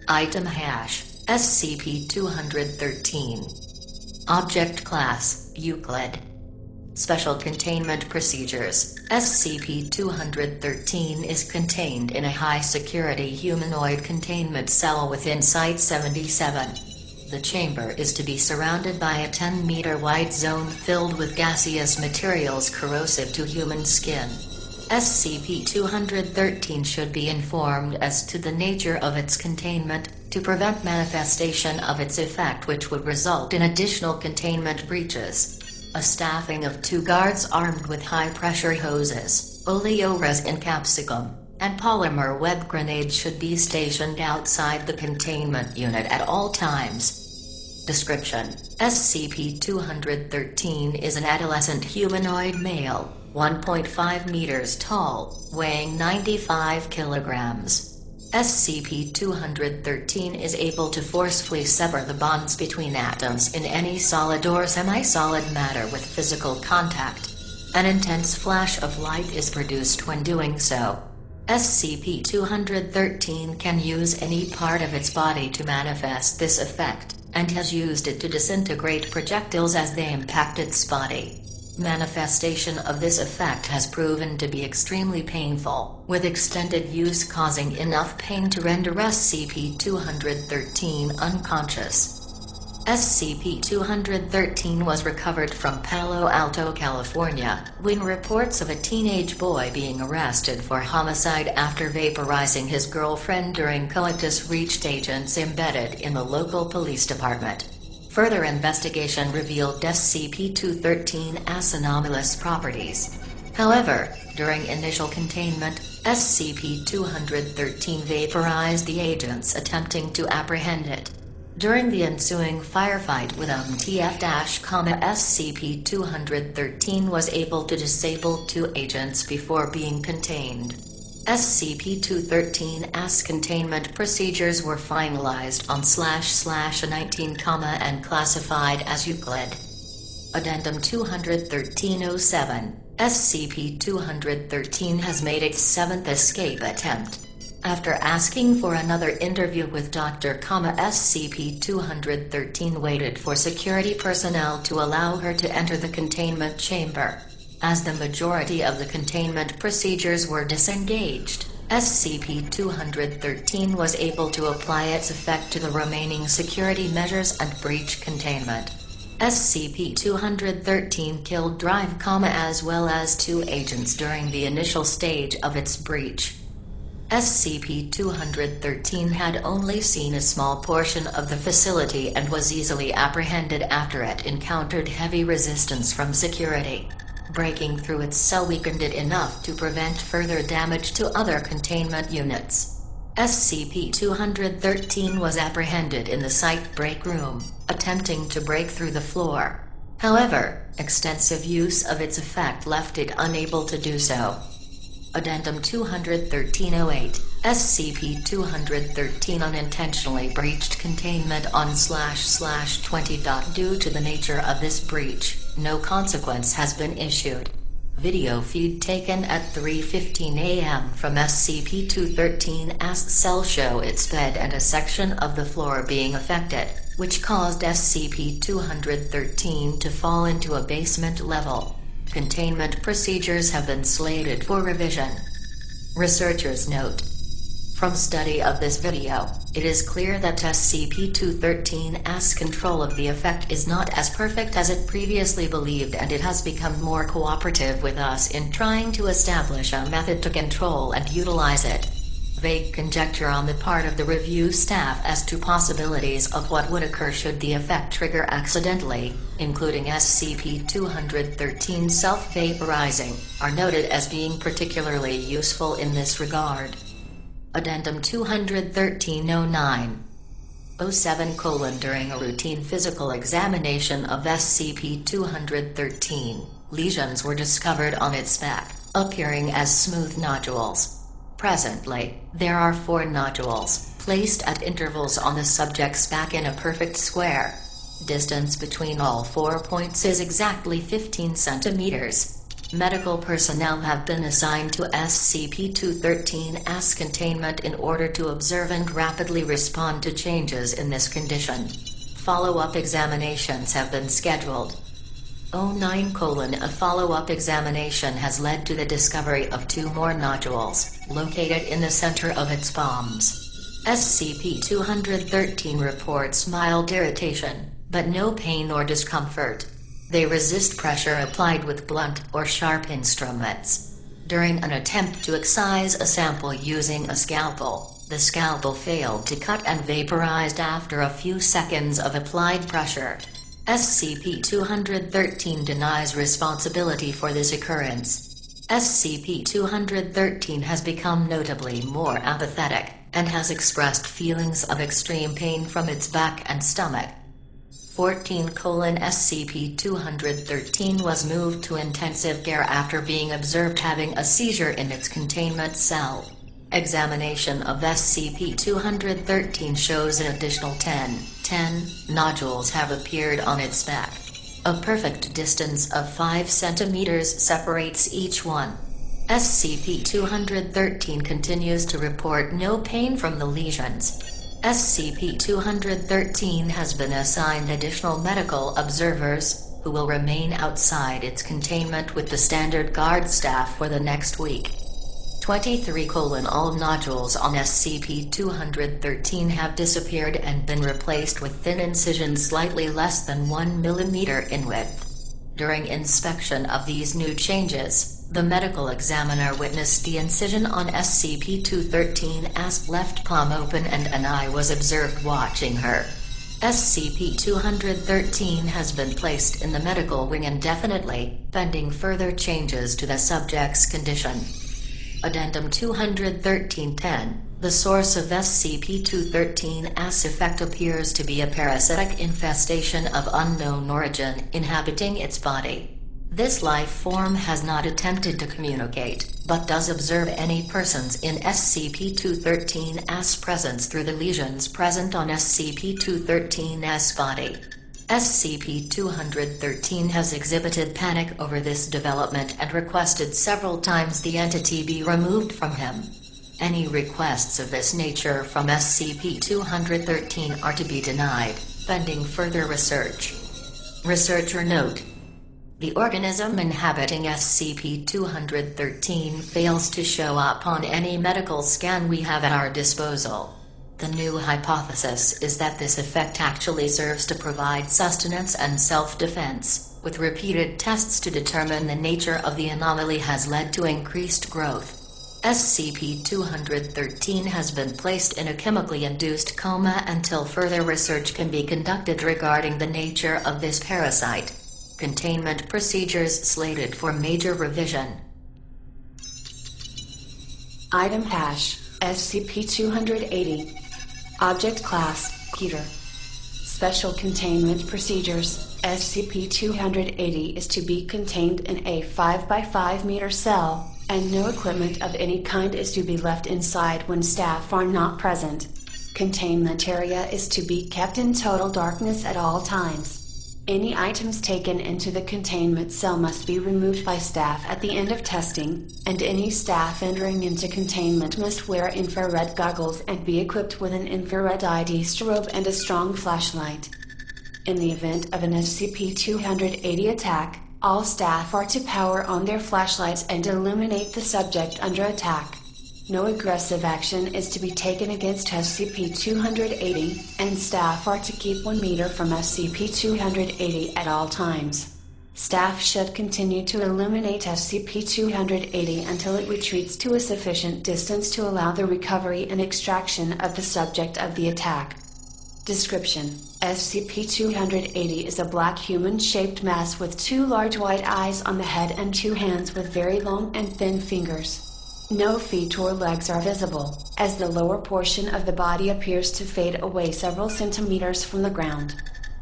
Item hash SCP-213. Object Class Euclid. Special Containment Procedures. SCP-213 is contained in a high-security humanoid containment cell within Site-77. The chamber is to be surrounded by a 10-meter wide zone filled with gaseous materials corrosive to human skin. SCP-213 should be informed as to the nature of its containment, to prevent manifestation of its effect, which would result in additional containment breaches. A staffing of 2 guards armed with high-pressure hoses, oleoresin capsicum, and polymer web grenades should be stationed outside the containment unit at all times. Description: SCP-213 is an adolescent humanoid male, 1.5 meters tall, weighing 95 kilograms. SCP-213 is able to forcefully sever the bonds between atoms in any solid or semi-solid matter with physical contact. An intense flash of light is produced when doing so. SCP-213 can use any part of its body to manifest this effect, and has used it to disintegrate projectiles as they impact its body. Manifestation of this effect has proven to be extremely painful, with extended use causing enough pain to render SCP-213 unconscious. SCP-213 was recovered from Palo Alto, California, when reports of a teenage boy being arrested for homicide after vaporizing his girlfriend during coitus reached agents embedded in the local police department. Further investigation revealed SCP-213's anomalous properties. However, during initial containment, SCP-213 vaporized the agents attempting to apprehend it. During the ensuing firefight with SCP-213 was able to disable 2 agents before being contained. SCP-213's containment procedures were finalized on //19, and classified as Euclid. Addendum 213-07. SCP-213 has made its 7th escape attempt. After asking for another interview with Dr. SCP-213 waited for security personnel to allow her to enter the containment chamber. As the majority of the containment procedures were disengaged, SCP-213 was able to apply its effect to the remaining security measures and breach containment. SCP-213 killed Drive, as well as 2 agents during the initial stage of its breach. SCP-213 had only seen a small portion of the facility and was easily apprehended after it encountered heavy resistance from security. Breaking through its cell weakened it enough to prevent further damage to other containment units. SCP-213 was apprehended in the site break room, attempting to break through the floor. However, extensive use of its effect left it unable to do so. Addendum 213-08. SCP-213 unintentionally breached containment on //20. Due to the nature of this breach, no consequence has been issued. Video feed taken at 3:15 a.m. from SCP-213's cell show its bed and a section of the floor being affected, which caused SCP-213 to fall into a basement level. Containment procedures have been slated for revision. Researchers note: from study of this video, it is clear that SCP-213's control of the effect is not as perfect as it previously believed, and it has become more cooperative with us in trying to establish a method to control and utilize it. Vague conjecture on the part of the review staff as to possibilities of what would occur should the effect trigger accidentally, including SCP-213 self-vaporizing, are noted as being particularly useful in this regard. Addendum 213-09-07: during a routine physical examination of SCP-213, lesions were discovered on its back, appearing as smooth nodules. Presently, there are 4 nodules, placed at intervals on the subject's back in a perfect square. Distance between all 4 points is exactly 15 centimeters. Medical personnel have been assigned to SCP-213's containment in order to observe and rapidly respond to changes in this condition. Follow-up examinations have been scheduled. 09: a follow-up examination has led to the discovery of 2 more nodules, located in the center of its palms. SCP-213 reports mild irritation, but no pain or discomfort. They resist pressure applied with blunt or sharp instruments. During an attempt to excise a sample using a scalpel, the scalpel failed to cut and vaporized after a few seconds of applied pressure. SCP-213 denies responsibility for this occurrence. SCP-213 has become notably more apathetic, and has expressed feelings of extreme pain from its back and stomach. 14: SCP-213 was moved to intensive care after being observed having a seizure in its containment cell. Examination of SCP-213 shows an additional 10 nodules have appeared on its back. A perfect distance of 5 centimeters separates each one. SCP-213 continues to report no pain from the lesions. SCP-213 has been assigned additional medical observers, who will remain outside its containment with the standard guard staff for the next week. 23: all nodules on SCP-213 have disappeared and been replaced with thin incisions slightly less than 1 mm in width. During inspection of these new changes, the medical examiner witnessed the incision on SCP-213's left palm open and an eye was observed watching her. SCP-213 has been placed in the medical wing indefinitely, pending further changes to the subject's condition. Addendum 213-10: the source of SCP-213's effect appears to be a parasitic infestation of unknown origin inhabiting its body. This life form has not attempted to communicate, but does observe any persons in SCP-213's presence through the lesions present on SCP-213's body. SCP-213 has exhibited panic over this development and requested several times the entity be removed from him. Any requests of this nature from SCP-213 are to be denied, pending further research. Researcher note: the organism inhabiting SCP-213 fails to show up on any medical scan we have at our disposal. The new hypothesis is that this effect actually serves to provide sustenance and self-defense, with repeated tests to determine the nature of the anomaly has led to increased growth. SCP-213 has been placed in a chemically induced coma until further research can be conducted regarding the nature of this parasite. Containment procedures slated for major revision. Item hash SCP-280. Object Class Peter. Special Containment Procedures. SCP-280 is to be contained in a 5 by 5 meter cell, and no equipment of any kind is to be left inside when staff are not present. Containment area is to be kept in total darkness at all times. Any items taken into the containment cell must be removed by staff at the end of testing, and any staff entering into containment must wear infrared goggles and be equipped with an infrared ID strobe and a strong flashlight. In the event of an SCP-280 attack, all staff are to power on their flashlights and illuminate the subject under attack. No aggressive action is to be taken against SCP-280, and staff are to keep 1 meter from SCP-280 at all times. Staff should continue to illuminate SCP-280 until it retreats to a sufficient distance to allow the recovery and extraction of the subject of the attack. Description: SCP-280 is a black human-shaped mass with 2 large white eyes on the head and 2 hands with very long and thin fingers. No feet or legs are visible, as the lower portion of the body appears to fade away several centimeters from the ground.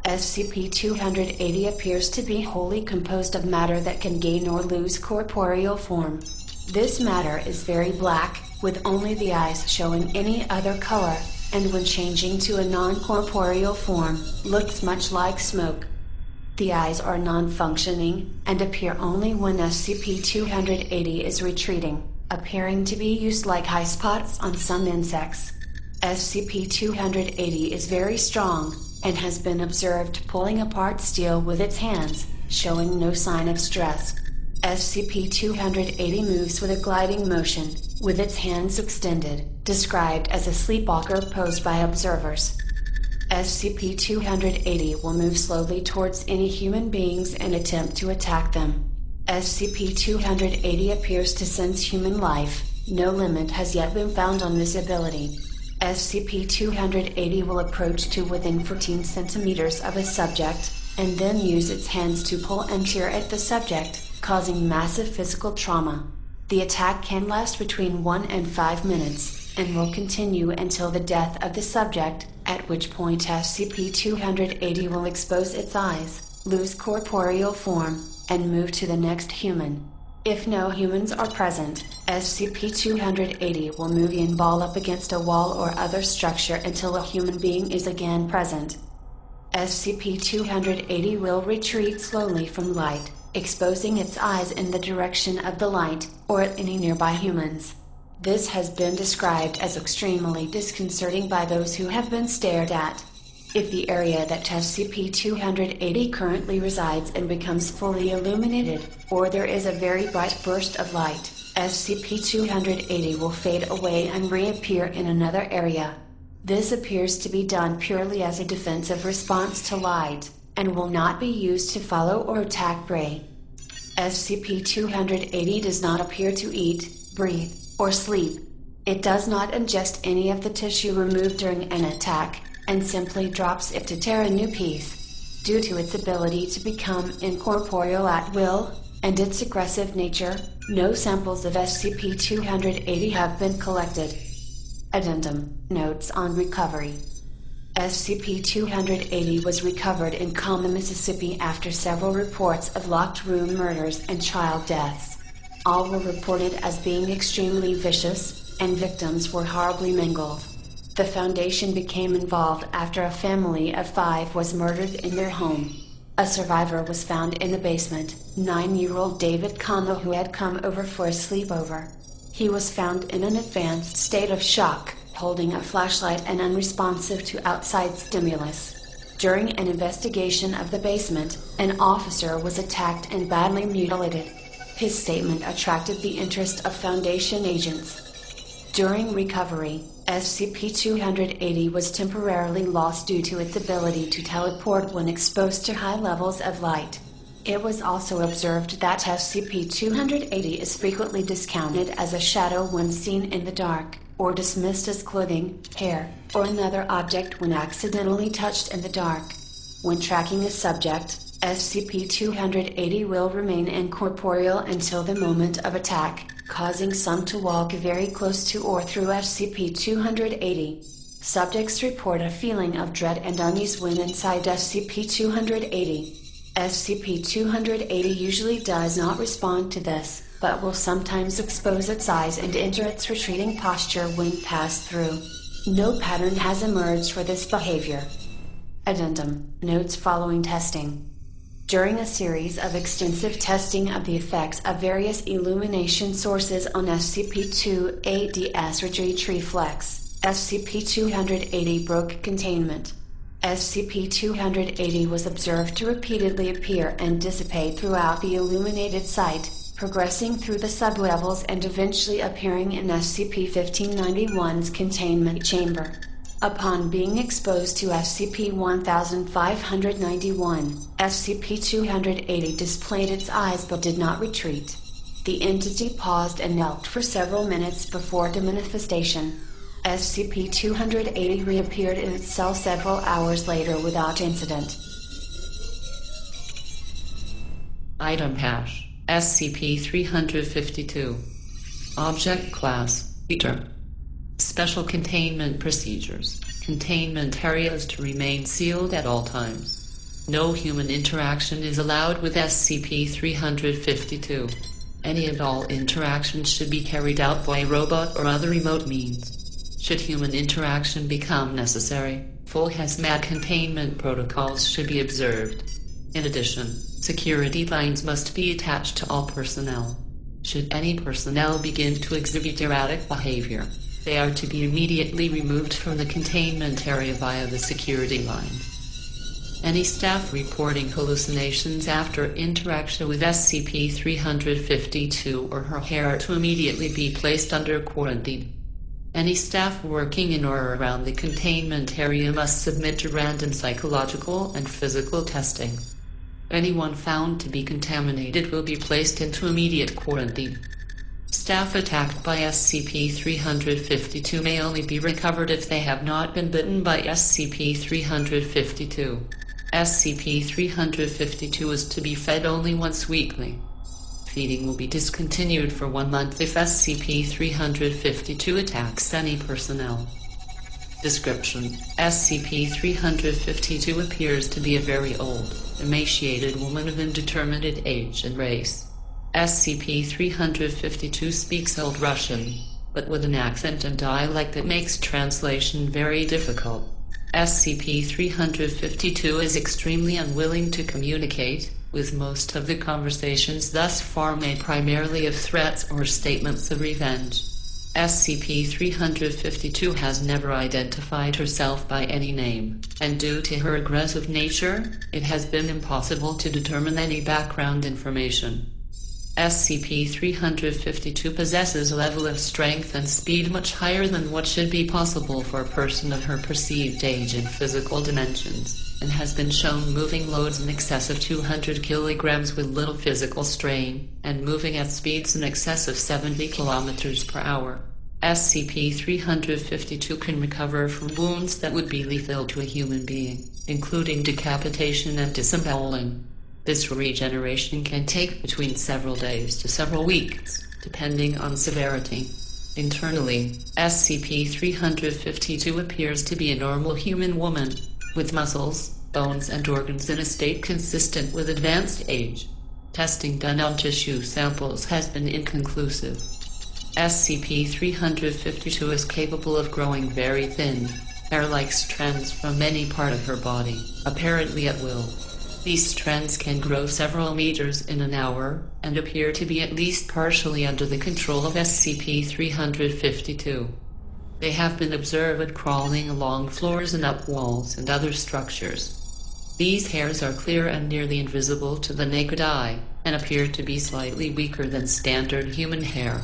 SCP-280 appears to be wholly composed of matter that can gain or lose corporeal form. This matter is very black, with only the eyes showing any other color, and when changing to a non-corporeal form, looks much like smoke. The eyes are non-functioning, and appear only when SCP-280 is retreating, appearing to be used like eye spots on some insects. SCP-280 is very strong, and has been observed pulling apart steel with its hands, showing no sign of stress. SCP-280 moves with a gliding motion, with its hands extended, described as a sleepwalker posed by observers. SCP-280 will move slowly towards any human beings and attempt to attack them. SCP-280 appears to sense human life. No limit has yet been found on this ability. SCP-280 will approach to within 14 centimeters of a subject, and then use its hands to pull and tear at the subject, causing massive physical trauma. The attack can last between 1 and 5 minutes, and will continue until the death of the subject, at which point SCP-280 will expose its eyes, lose corporeal form, and move to the next human. If no humans are present, SCP-280 will move and ball up against a wall or other structure until a human being is again present. SCP-280 will retreat slowly from light, exposing its eyes in the direction of the light, or at any nearby humans. This has been described as extremely disconcerting by those who have been stared at. If the area that SCP-280 currently resides in becomes fully illuminated, or there is a very bright burst of light, SCP-280 will fade away and reappear in another area. This appears to be done purely as a defensive response to light, and will not be used to follow or attack prey. SCP-280 does not appear to eat, breathe, or sleep. It does not ingest any of the tissue removed during an attack, and simply drops it to tear a new piece. Due to its ability to become incorporeal at will, and its aggressive nature, no samples of SCP-280 have been collected. Addendum: Notes on recovery. SCP-280 was recovered in Kama, Mississippi after several reports of locked room murders and child deaths. All were reported as being extremely vicious, and victims were horribly mangled. The Foundation became involved after a family of 5 was murdered in their home. A survivor was found in the basement, 9-year-old David Kama, who had come over for a sleepover. He was found in an advanced state of shock, holding a flashlight and unresponsive to outside stimulus. During an investigation of the basement, an officer was attacked and badly mutilated. His statement attracted the interest of Foundation agents. During recovery, SCP-280 was temporarily lost due to its ability to teleport when exposed to high levels of light. It was also observed that SCP-280 is frequently discounted as a shadow when seen in the dark, or dismissed as clothing, hair, or another object when accidentally touched in the dark. When tracking a subject, SCP-280 will remain incorporeal until the moment of attack, causing some to walk very close to or through SCP-280. Subjects report a feeling of dread and unease when inside SCP-280. SCP-280 usually does not respond to this, but will sometimes expose its eyes and enter its retreating posture when passed through. No pattern has emerged for this behavior. Addendum: Notes following testing. During a series of extensive testing of the effects of various illumination sources on SCP-280's retreat reflex, SCP-280 broke containment. SCP-280 was observed to repeatedly appear and dissipate throughout the illuminated site, progressing through the sublevels and eventually appearing in SCP-1591's containment chamber. Upon being exposed to SCP-1591, SCP-280 displayed its eyes but did not retreat. The entity paused and knelt for several minutes before demanifestation. SCP-280 reappeared in its cell several hours later without incident. Item hash SCP-352. Object Class Ether. Special Containment Procedures. Containment areas to remain sealed at all times. No human interaction is allowed with SCP-352. Any and all interactions should be carried out by robot or other remote means. Should human interaction become necessary, full hazmat containment protocols should be observed. In addition, security lines must be attached to all personnel. Should any personnel begin to exhibit erratic behavior, they are to be immediately removed from the containment area via the security line. Any staff reporting hallucinations after interaction with SCP-352 or her are to immediately be placed under quarantine. Any staff working in or around the containment area must submit to random psychological and physical testing. Anyone found to be contaminated will be placed into immediate quarantine. Staff attacked by SCP-352 may only be recovered if they have not been bitten by SCP-352. SCP-352 is to be fed only once weekly. Feeding will be discontinued for 1 month if SCP-352 attacks any personnel. Description: SCP-352 appears to be a very old, emaciated woman of indeterminate age and race. SCP-352 speaks Old Russian, but with an accent and dialect that makes translation very difficult. SCP-352 is extremely unwilling to communicate, with most of the conversations thus far made primarily of threats or statements of revenge. SCP-352 has never identified herself by any name, and due to her aggressive nature, it has been impossible to determine any background information. SCP-352 possesses a level of strength and speed much higher than what should be possible for a person of her perceived age and physical dimensions, and has been shown moving loads in excess of 200 kilograms with little physical strain, and moving at speeds in excess of 70 kilometers per hour. SCP-352 can recover from wounds that would be lethal to a human being, including decapitation and disemboweling. This regeneration can take between several days to several weeks, depending on severity. Internally, SCP-352 appears to be a normal human woman, with muscles, bones and organs in a state consistent with advanced age. Testing done on tissue samples has been inconclusive. SCP-352 is capable of growing very thin, hair-like strands from any part of her body, apparently at will. These strands can grow several meters in an hour, and appear to be at least partially under the control of SCP-352. They have been observed crawling along floors and up walls and other structures. These hairs are clear and nearly invisible to the naked eye, and appear to be slightly weaker than standard human hair.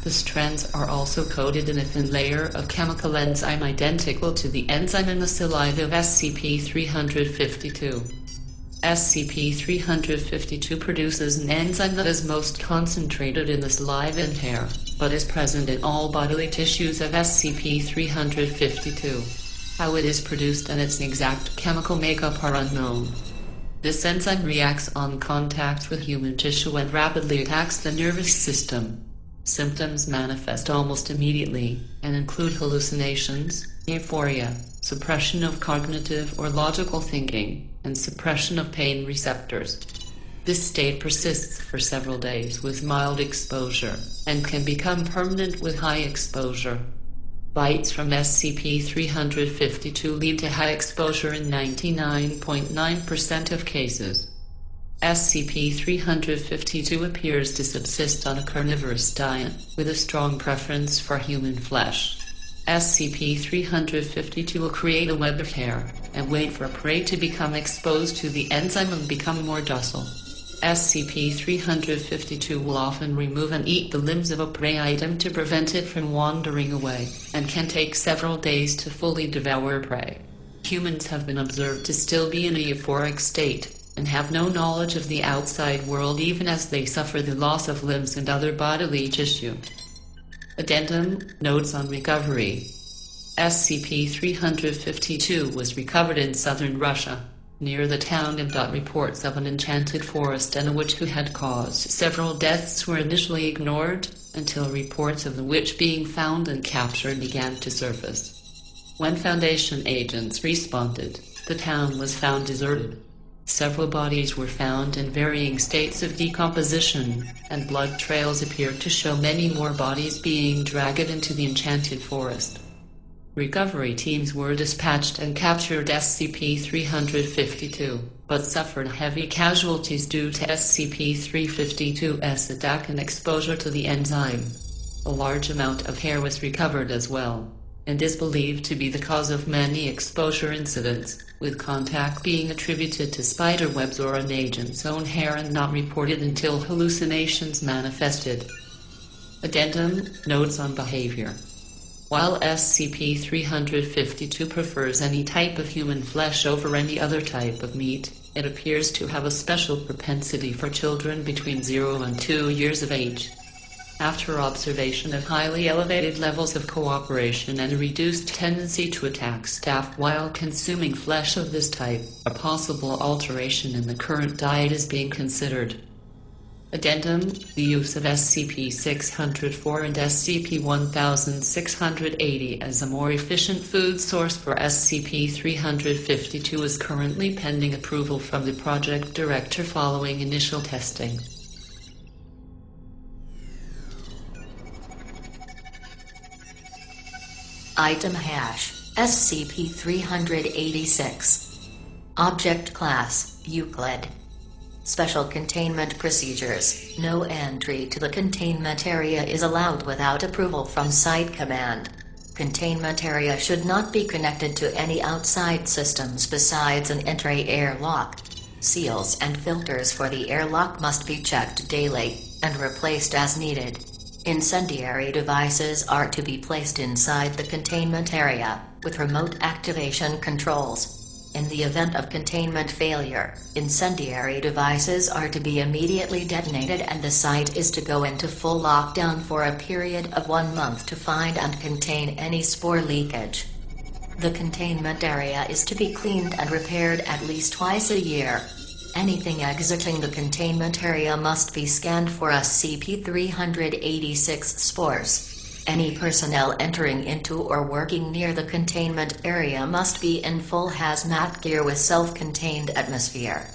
The strands are also coated in a thin layer of chemical enzyme identical to the enzyme in the saliva of SCP-352. SCP-352 produces an enzyme that is most concentrated in the saliva and hair, but is present in all bodily tissues of SCP-352. How it is produced and its exact chemical makeup are unknown. This enzyme reacts on contact with human tissue and rapidly attacks the nervous system. Symptoms manifest almost immediately, and include hallucinations, euphoria, suppression of cognitive or logical thinking, and suppression of pain receptors. This state persists for several days with mild exposure, and can become permanent with high exposure. Bites from SCP-352 lead to high exposure in 99.9% of cases. SCP-352 appears to subsist on a carnivorous diet, with a strong preference for human flesh. SCP-352 will create a web of hair, and wait for prey to become exposed to the enzyme and become more docile. SCP-352 will often remove and eat the limbs of a prey item to prevent it from wandering away, and can take several days to fully devour prey. Humans have been observed to still be in a euphoric state, and have no knowledge of the outside world even as they suffer the loss of limbs and other bodily tissue. Addendum, Notes on Recovery. SCP-352 was recovered in southern Russia, near the town and got reports of an enchanted forest and a witch who had caused several deaths were initially ignored, until reports of the witch being found and captured began to surface. When Foundation agents responded, the town was found deserted. Several bodies were found in varying states of decomposition, and blood trails appeared to show many more bodies being dragged into the enchanted forest. Recovery teams were dispatched and captured SCP-352, but suffered heavy casualties due to SCP-352's attack and exposure to the enzyme. A large amount of hair was recovered as well, and is believed to be the cause of many exposure incidents, with contact being attributed to spider webs or an agent's own hair and not reported until hallucinations manifested. Addendum, Notes on Behavior. While SCP-352 prefers any type of human flesh over any other type of meat, it appears to have a special propensity for children between 0 and 2 years of age. After observation of highly elevated levels of cooperation and a reduced tendency to attack staff while consuming flesh of this type, a possible alteration in the current diet is being considered. Addendum, the use of SCP-604 and SCP-1680 as a more efficient food source for SCP-352 is currently pending approval from the project director following initial testing. Item Hash SCP-386. Object Class Euclid. Special Containment Procedures. No entry to the containment area is allowed without approval from Site Command. Containment area should not be connected to any outside systems besides an entry airlock. Seals and filters for the airlock must be checked daily, and replaced as needed. Incendiary devices are to be placed inside the containment area, with remote activation controls. In the event of containment failure, incendiary devices are to be immediately detonated and the site is to go into full lockdown for a period of 1 month to find and contain any spore leakage. The containment area is to be cleaned and repaired at least twice a year. Anything exiting the containment area must be scanned for SCP-386 spores. Any personnel entering into or working near the containment area must be in full hazmat gear with self-contained atmosphere.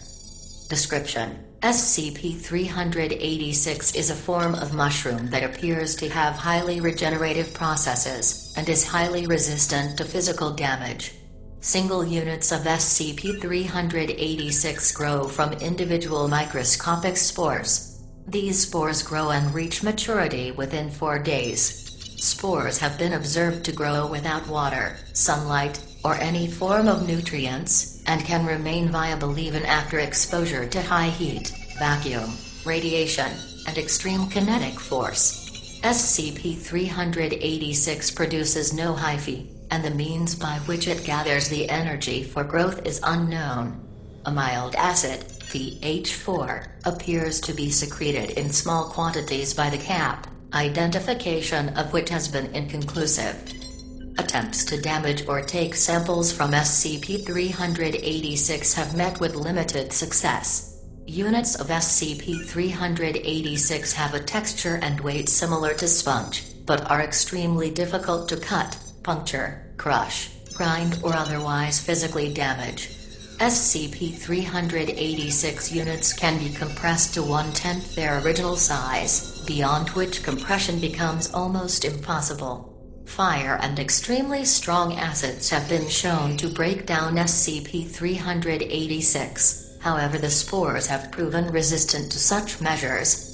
Description: SCP-386 is a form of mushroom that appears to have highly regenerative processes, and is highly resistant to physical damage. Single units of SCP-386 grow from individual microscopic spores. These spores grow and reach maturity within 4 days. Spores have been observed to grow without water, sunlight, or any form of nutrients, and can remain viable even after exposure to high heat, vacuum, radiation, and extreme kinetic force. SCP-386 produces no hyphae, and the means by which it gathers the energy for growth is unknown. A mild acid, pH4, appears to be secreted in small quantities by the cap, identification of which has been inconclusive. Attempts to damage or take samples from SCP-386 have met with limited success. Units of SCP-386 have a texture and weight similar to sponge, but are extremely difficult to cut, puncture, crush, grind or otherwise physically damage. SCP-386 units can be compressed to 1/10 their original size, beyond which compression becomes almost impossible. Fire and extremely strong acids have been shown to break down SCP-386. However, the spores have proven resistant to such measures.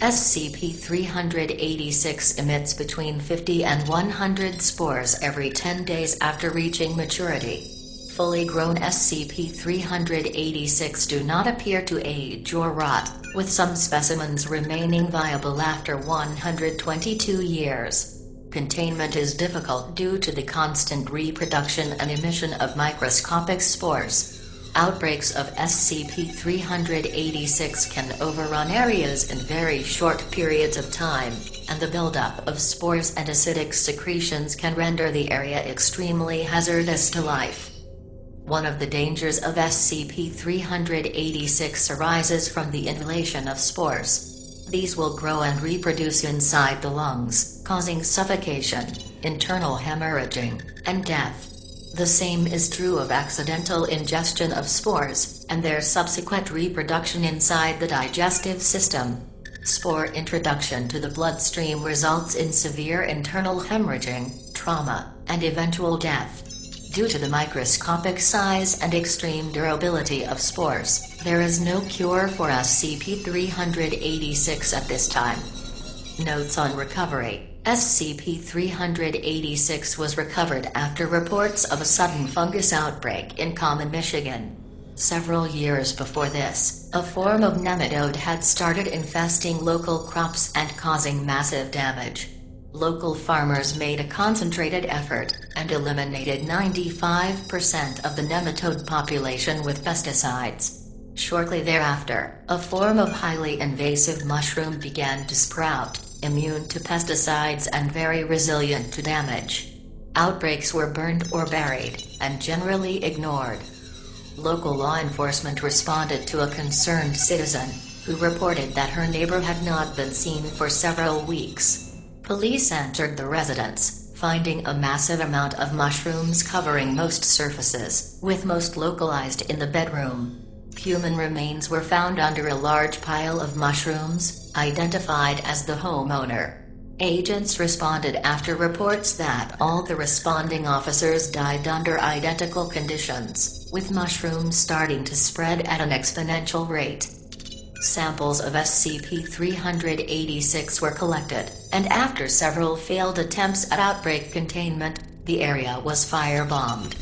SCP-386 emits between 50 and 100 spores every 10 days after reaching maturity. Fully grown SCP-386 do not appear to age or rot, with some specimens remaining viable after 122 years. Containment is difficult due to the constant reproduction and emission of microscopic spores. Outbreaks of SCP-386 can overrun areas in very short periods of time, and the buildup of spores and acidic secretions can render the area extremely hazardous to life. One of the dangers of SCP-386 arises from the inhalation of spores. These will grow and reproduce inside the lungs, causing suffocation, internal hemorrhaging, and death. The same is true of accidental ingestion of spores, and their subsequent reproduction inside the digestive system. Spore introduction to the bloodstream results in severe internal hemorrhaging, trauma, and eventual death. Due to the microscopic size and extreme durability of spores, there is no cure for SCP-386 at this time. Notes on recovery. SCP-386 was recovered after reports of a sudden fungus outbreak in Common, Michigan. Several years before this, a form of nematode had started infesting local crops and causing massive damage. Local farmers made a concentrated effort and eliminated 95% of the nematode population with pesticides. Shortly thereafter, a form of highly invasive mushroom began to sprout, immune to pesticides and very resilient to damage. Outbreaks were burned or buried, and generally ignored. Local law enforcement responded to a concerned citizen, who reported that her neighbor had not been seen for several weeks. Police entered the residence, finding a massive amount of mushrooms covering most surfaces, with most localized in the bedroom. Human remains were found under a large pile of mushrooms, identified as the homeowner. Agents responded after reports that all the responding officers died under identical conditions, with mushrooms starting to spread at an exponential rate. Samples of SCP-386 were collected, and after several failed attempts at outbreak containment, the area was firebombed.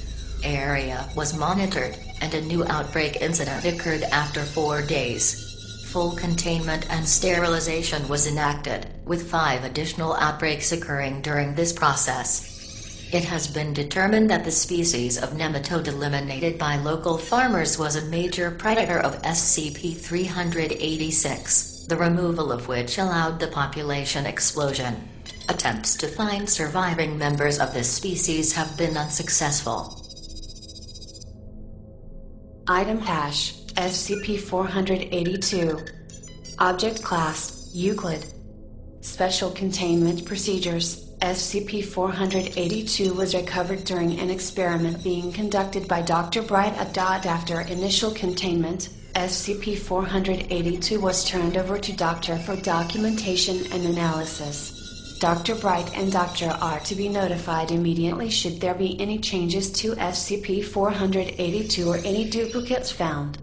Area was monitored, and a new outbreak incident occurred after 4 days. Full containment and sterilization was enacted, with 5 additional outbreaks occurring during this process. It has been determined that the species of nematode eliminated by local farmers was a major predator of SCP-386, the removal of which allowed the population explosion. Attempts to find surviving members of this species have been unsuccessful. Item hash, SCP-482. Object class, Euclid. Special containment procedures. SCP-482 was recovered during an experiment being conducted by Dr. Bright. After initial containment, SCP-482 was turned over to Dr. for documentation and analysis. Dr. Bright and Dr. are to be notified immediately should there be any changes to SCP-482 or any duplicates found.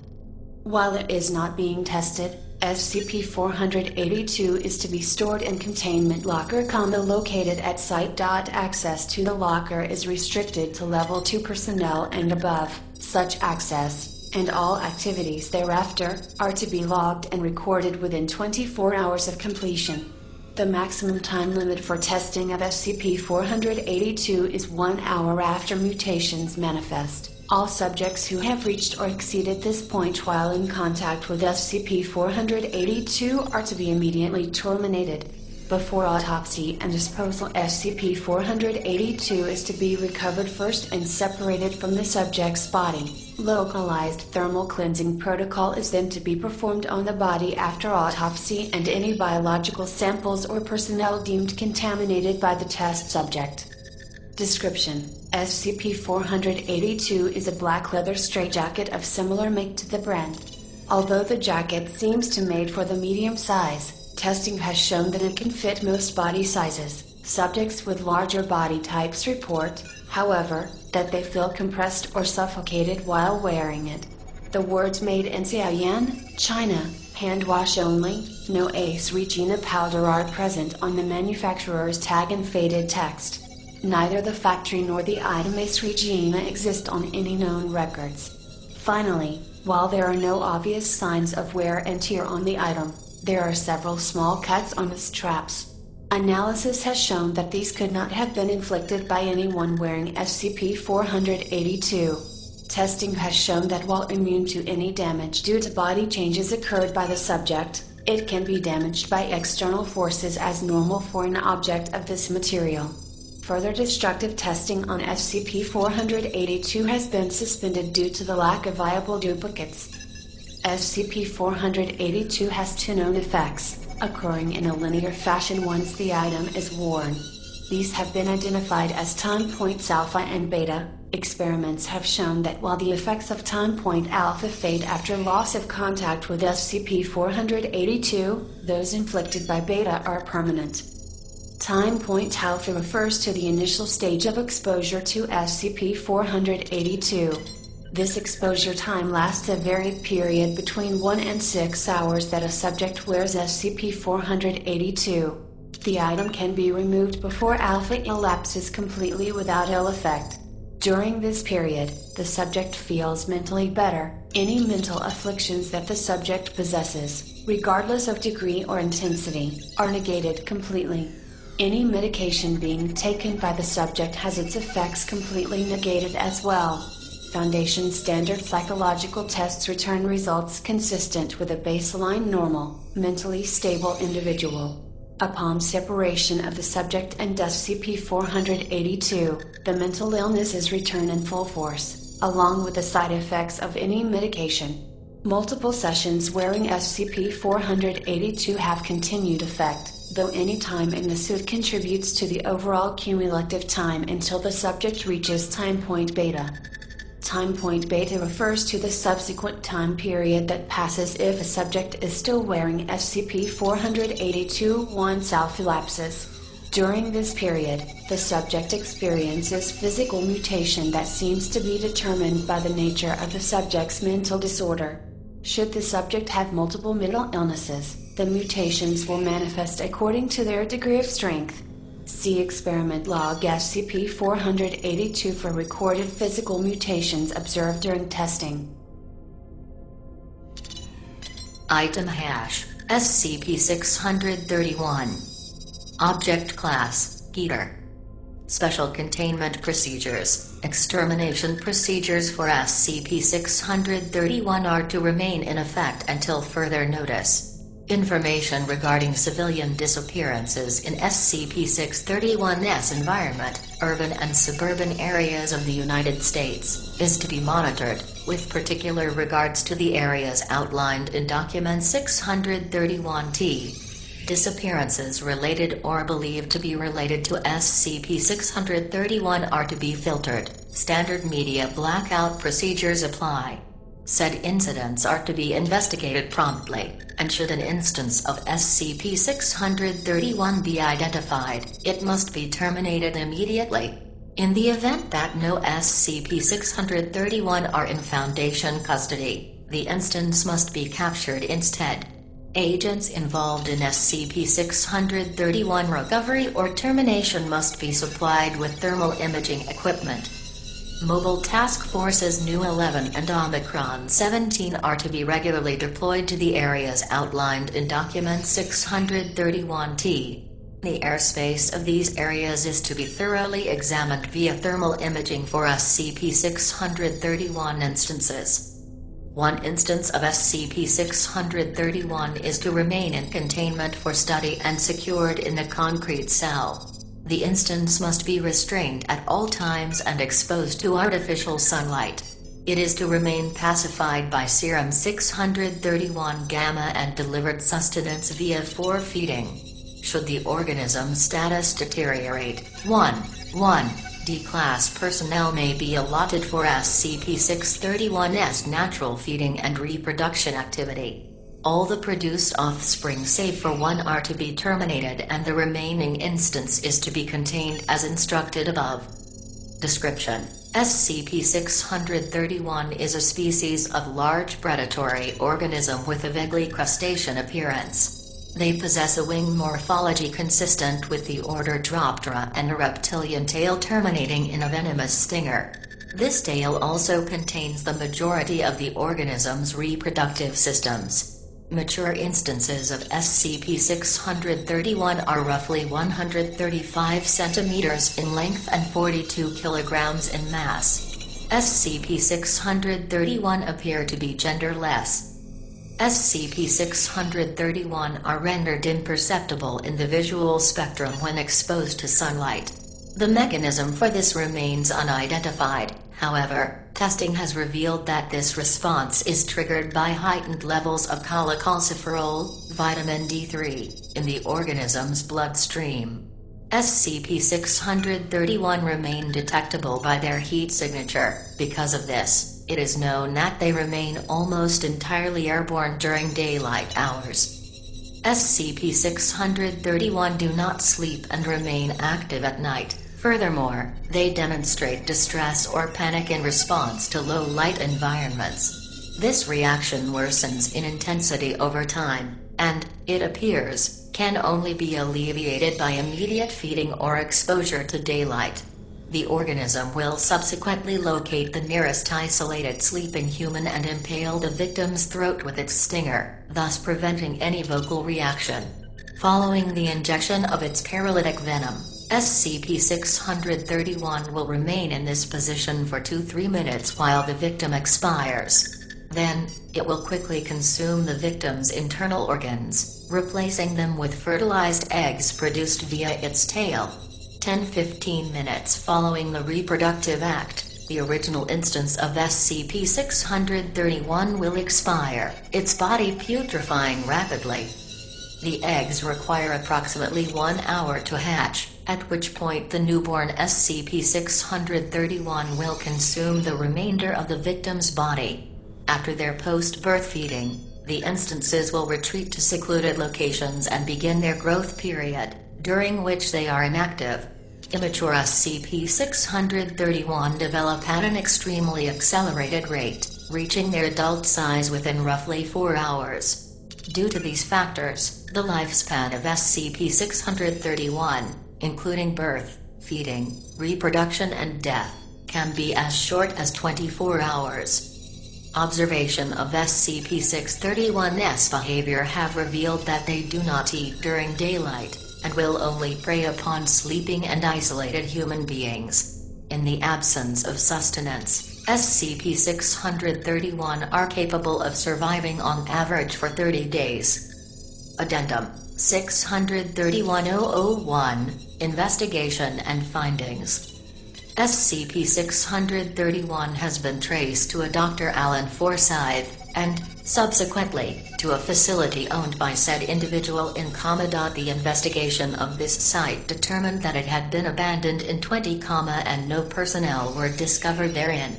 While it is not being tested, SCP-482 is to be stored in containment locker combo located at site. Access to the locker is restricted to level 2 personnel and above. Such access, and all activities thereafter, are to be logged and recorded within 24 hours of completion. The maximum time limit for testing of SCP-482 is 1 hour after mutations manifest. All subjects who have reached or exceeded this point while in contact with SCP-482 are to be immediately terminated. Before autopsy and disposal, SCP-482 is to be recovered first and separated from the subject's body. Localized thermal cleansing protocol is then to be performed on the body after autopsy and any biological samples or personnel deemed contaminated by the test subject. Description: SCP-482 is a black leather straitjacket of similar make to the brand. Although the jacket seems to made for the medium size, testing has shown that it can fit most body sizes. Subjects with larger body types report, however, that they feel compressed or suffocated while wearing it. The words made in Xiaoyan, China, hand wash only, no Ace Regina powder are present on the manufacturer's tag and faded text. Neither the factory nor the item Ace Regina exist on any known records. Finally, while there are no obvious signs of wear and tear on the item, there are several small cuts on the straps. Analysis has shown that these could not have been inflicted by anyone wearing SCP-482. Testing has shown that while immune to any damage due to body changes occurred by the subject, it can be damaged by external forces as normal for an object of this material. Further destructive testing on SCP-482 has been suspended due to the lack of viable duplicates. SCP-482 has two known effects, occurring in a linear fashion once the item is worn. These have been identified as time points alpha and beta. Experiments have shown that while the effects of time point alpha fade after loss of contact with SCP-482, those inflicted by beta are permanent. Time point alpha refers to the initial stage of exposure to SCP-482. This exposure time lasts a varied period between 1 and 6 hours that a subject wears SCP-482. The item can be removed before alpha elapses completely without ill effect. During this period, the subject feels mentally better. Any mental afflictions that the subject possesses, regardless of degree or intensity, are negated completely. Any medication being taken by the subject has its effects completely negated as well. Foundation standard psychological tests return results consistent with a baseline normal, mentally stable individual. Upon separation of the subject and SCP-482, the mental illnesses return in full force, along with the side effects of any medication. Multiple sessions wearing SCP-482 have continued effect, though any time in the suit contributes to the overall cumulative time until the subject reaches time point beta. Time point beta refers to the subsequent time period that passes if a subject is still wearing SCP-482 once alpha elapses. During this period, the subject experiences physical mutation that seems to be determined by the nature of the subject's mental disorder. Should the subject have multiple mental illnesses, the mutations will manifest according to their degree of strength. See Experiment Log SCP-482 for recorded physical mutations observed during testing. Item Hash SCP-631. Object Class Heater. Special Containment Procedures. Extermination procedures for SCP-631 are to remain in effect until further notice. Information regarding civilian disappearances in SCP-631's environment, urban and suburban areas of the United States, is to be monitored, with particular regards to the areas outlined in Document 631-T. Disappearances related or believed to be related to SCP-631 are to be filtered. Standard media blackout procedures apply. Said incidents are to be investigated promptly, and should an instance of SCP-631 be identified, it must be terminated immediately. In the event that no SCP-631 are in Foundation custody, the instance must be captured instead. Agents involved in SCP-631 recovery or termination must be supplied with thermal imaging equipment. Mobile Task Forces Nu 11 and Omicron 17 are to be regularly deployed to the areas outlined in Document 631-T. The airspace of these areas is to be thoroughly examined via thermal imaging for SCP-631 instances. One instance of SCP-631 is to remain in containment for study and secured in a concrete cell. The instance must be restrained at all times and exposed to artificial sunlight. It is to remain pacified by serum 631 gamma and delivered sustenance via forefeeding. Should the organism's status deteriorate, 1. D-Class personnel may be allotted for SCP-631's natural feeding and reproduction activity. All the produced offspring save for one are to be terminated and the remaining instance is to be contained as instructed above. Description: SCP-631 is a species of large predatory organism with a vaguely crustacean appearance. They possess a wing morphology consistent with the order Droptera and a reptilian tail terminating in a venomous stinger. This tail also contains the majority of the organism's reproductive systems. Mature instances of SCP-631 are roughly 135 centimeters in length and 42 kilograms in mass. SCP-631 appear to be genderless. SCP-631 are rendered imperceptible in the visual spectrum when exposed to sunlight. The mechanism for this remains unidentified. However, testing has revealed that this response is triggered by heightened levels of cholecalciferol, vitamin D3, in the organism's bloodstream. SCP-631 remain detectable by their heat signature. Because of this, it is known that they remain almost entirely airborne during daylight hours. SCP-631 do not sleep and remain active at night. Furthermore, they demonstrate distress or panic in response to low-light environments. This reaction worsens in intensity over time, and, it appears, can only be alleviated by immediate feeding or exposure to daylight. The organism will subsequently locate the nearest isolated sleeping human and impale the victim's throat with its stinger, thus preventing any vocal reaction. Following the injection of its paralytic venom, SCP-631 will remain in this position for 2-3 minutes while the victim expires. Then, it will quickly consume the victim's internal organs, replacing them with fertilized eggs produced via its tail. 10-15 minutes following the reproductive act, the original instance of SCP-631 will expire, its body putrefying rapidly. The eggs require approximately 1 hour to hatch, at which point the newborn SCP-631 will consume the remainder of the victim's body. After their post-birth feeding, the instances will retreat to secluded locations and begin their growth period, during which they are inactive. Immature SCP-631 develop at an extremely accelerated rate, reaching their adult size within roughly 4 hours. Due to these factors, the lifespan of SCP-631, including birth, feeding, reproduction and death, can be as short as 24 hours. Observation of SCP-631's behavior have revealed that they do not eat during daylight, and will only prey upon sleeping and isolated human beings. In the absence of sustenance, SCP-631 are capable of surviving on average for 30 days. Addendum 631-001, Investigation and Findings. SCP-631 has been traced to a Dr. Alan Forsyth, and, subsequently, to a facility owned by said individual in Comma. The investigation of this site determined that it had been abandoned in 20, and no personnel were discovered therein.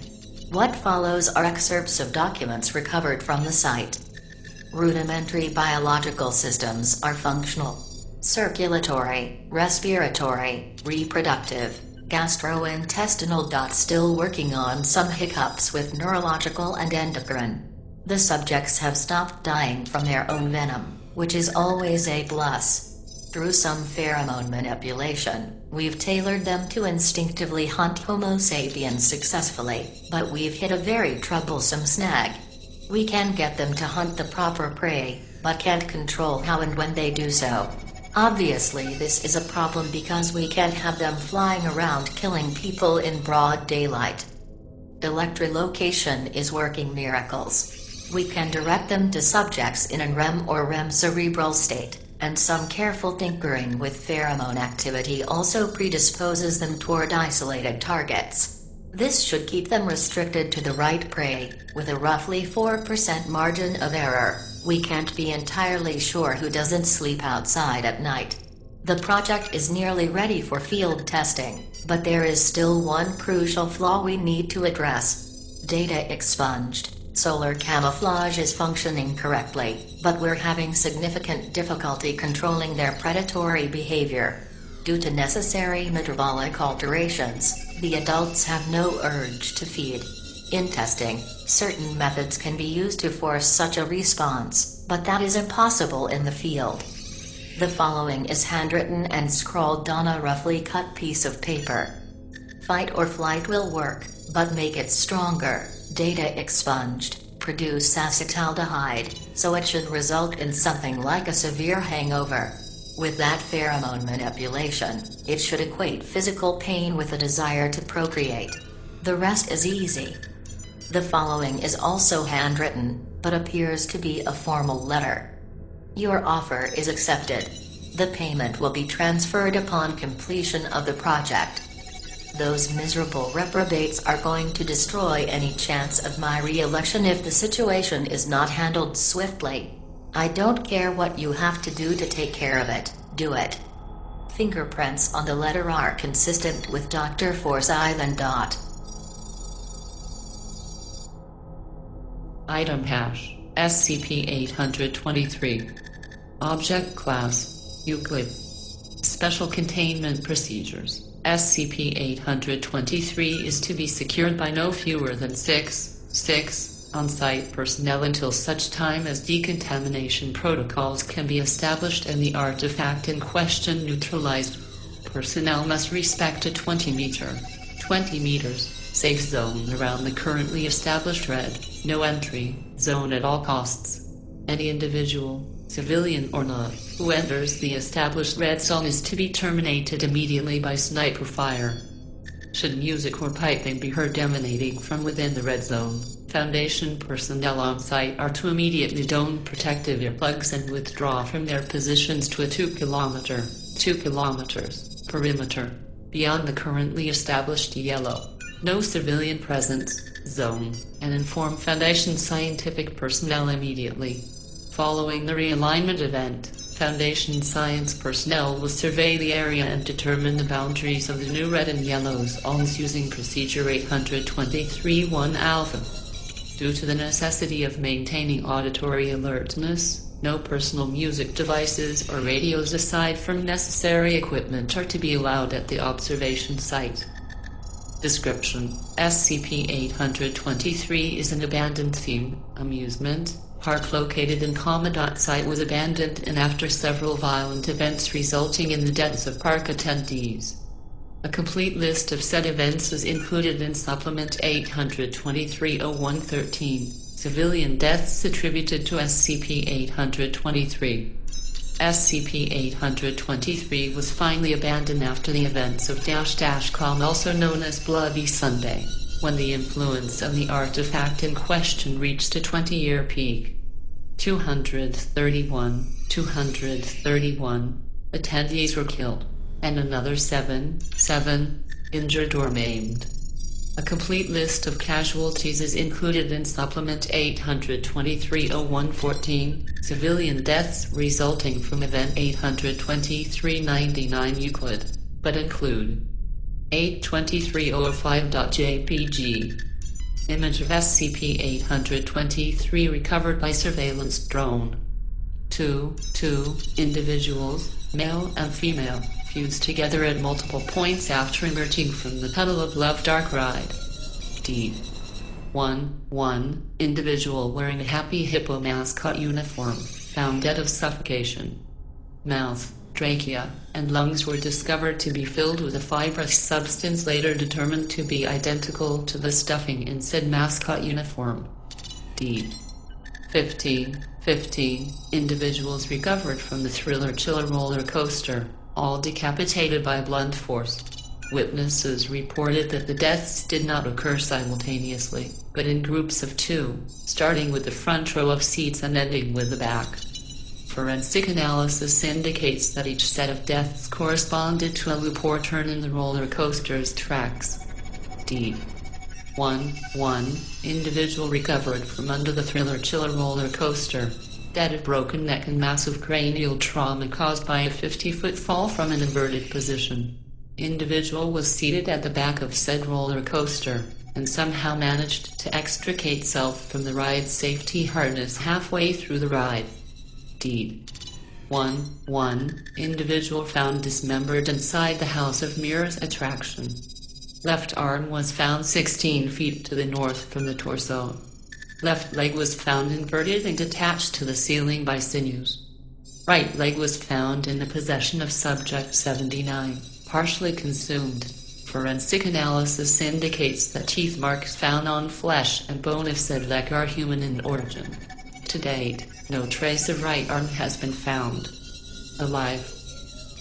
What follows are excerpts of documents recovered from the site. Rudimentary biological systems are functional. Circulatory, respiratory, reproductive, gastrointestinal. Still working on some hiccups with neurological and endocrine. The subjects have stopped dying from their own venom, which is always a plus. Through some pheromone manipulation, we've tailored them to instinctively hunt Homo sapiens successfully, but we've hit a very troublesome snag. We can get them to hunt the proper prey, but can't control how and when they do so. Obviously this is a problem because we can't have them flying around killing people in broad daylight. Electrolocation is working miracles. We can direct them to subjects in a REM or REM cerebral state, and some careful tinkering with pheromone activity also predisposes them toward isolated targets. This should keep them restricted to the right prey, with a roughly 4% margin of error. We can't be entirely sure who doesn't sleep outside at night. The project is nearly ready for field testing, but there is still one crucial flaw we need to address. Data expunged. Solar camouflage is functioning correctly, but we're having significant difficulty controlling their predatory behavior. Due to necessary metabolic alterations, The adults have no urge to feed. In testing, certain methods can be used to force such a response, but that is impossible in the field. The following is handwritten and scrawled on a roughly cut piece of paper. Fight or flight will work, but make it stronger. Data expunged, produce acetaldehyde, so it should result in something like a severe hangover. With that pheromone manipulation, it should equate physical pain with a desire to procreate. The rest is easy. The following is also handwritten, but appears to be a formal letter. Your offer is accepted. The payment will be transferred upon completion of the project. Those miserable reprobates are going to destroy any chance of my re-election if the situation is not handled swiftly. I don't care what you have to do to take care of it, do it. Fingerprints on the letter are consistent with Dr. Forsyth and Dot. Item hash, SCP-823. Object class, Euclid. Special containment procedures. SCP-823 is to be secured by no fewer than 6 on-site personnel until such time as decontamination protocols can be established and the artifact in question neutralized. Personnel must respect a 20 meters, safe zone around the currently established red, no entry, zone at all costs. Any individual, civilian or not, who enters the established red zone is to be terminated immediately by sniper fire. Should music or piping be heard emanating from within the red zone, Foundation personnel on site are to immediately don protective earplugs and withdraw from their positions to a 2 kilometers perimeter beyond the currently established yellow, no civilian presence zone, and inform Foundation scientific personnel immediately. Following the realignment event, Foundation science personnel will survey the area and determine the boundaries of the new red and yellow zones using Procedure 823-1 Alpha. Due to the necessity of maintaining auditory alertness, no personal music devices or radios aside from necessary equipment are to be allowed at the observation site. Description: SCP-823 is an abandoned theme, amusement, park located in Commandant site was abandoned and after several violent events resulting in the deaths of park attendees. A complete list of said events is included in Supplement 823-0113, Civilian Deaths Attributed to SCP-823. SCP-823 was finally abandoned after the events of --com, also known as Bloody Sunday, when the influence of the artifact in question reached a 20-year peak. 231 attendees were killed, and another 7 injured or maimed. A complete list of casualties is included in Supplement 823-0114, Civilian Deaths Resulting from Event 823-99 Euclid, but include 823-05.jpg. Image of SCP-823 recovered by surveillance drone. 2 individuals, male and female, fused together at multiple points after emerging from the Tunnel of Love dark ride. D. 1 individual wearing a Happy Hippo mascot uniform, found dead of suffocation. Mouth, trachea, and lungs were discovered to be filled with a fibrous substance later determined to be identical to the stuffing in said mascot uniform. D. 15 individuals recovered from the Thriller Chiller roller coaster, all decapitated by blunt force. Witnesses reported that the deaths did not occur simultaneously, but in groups of 2, starting with the front row of seats and ending with the back. Forensic analysis indicates that each set of deaths corresponded to a loop or turn in the roller coaster's tracks. D. 1 individual recovered from under the Thriller Chiller roller coaster, dead of broken neck and massive cranial trauma caused by a 50-foot fall from an inverted position. Individual was seated at the back of said roller coaster, and somehow managed to extricate self from the ride's safety harness halfway through the ride. D. 1 individual found dismembered inside the House of Mirrors attraction. Left arm was found 16 feet to the north from the torso. Left leg was found inverted and attached to the ceiling by sinews. Right leg was found in the possession of Subject 79, partially consumed. Forensic analysis indicates that teeth marks found on flesh and bone of said leg are human in origin. To date, no trace of right arm has been found. Alive.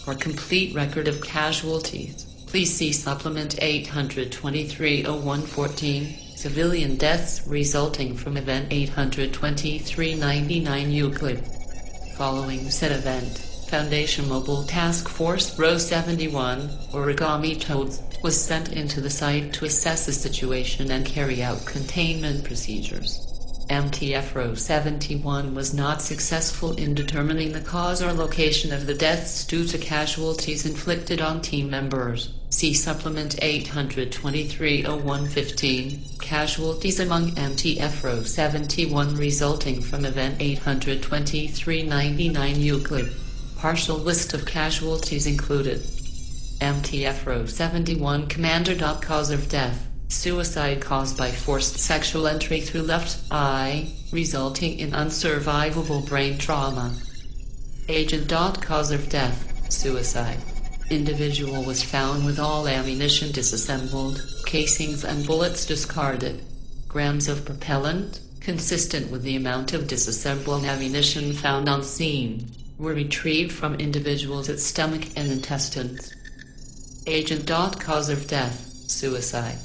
For complete record of casualties, please see Supplement 823-0114, Civilian Deaths Resulting from Event 823-99 Euclid. Following said event, Foundation Mobile Task Force Row 71, Origami Toads, was sent into the site to assess the situation and carry out containment procedures. MTF Row 71 was not successful in determining the cause or location of the deaths due to casualties inflicted on team members. See Supplement 823-0115, Casualties among MTF Row 71 resulting from Event 823-99 Euclid. Partial list of casualties included. MTF Row 71 Commander. Cause of death: suicide caused by forced sexual entry through left eye, resulting in unsurvivable brain trauma. Agent. Cause of death: suicide. Individual was found with all ammunition disassembled, casings and bullets discarded. Grams of propellant, consistent with the amount of disassembled ammunition found on scene, were retrieved from individuals' stomach and intestines. Agent. Cause of death: suicide.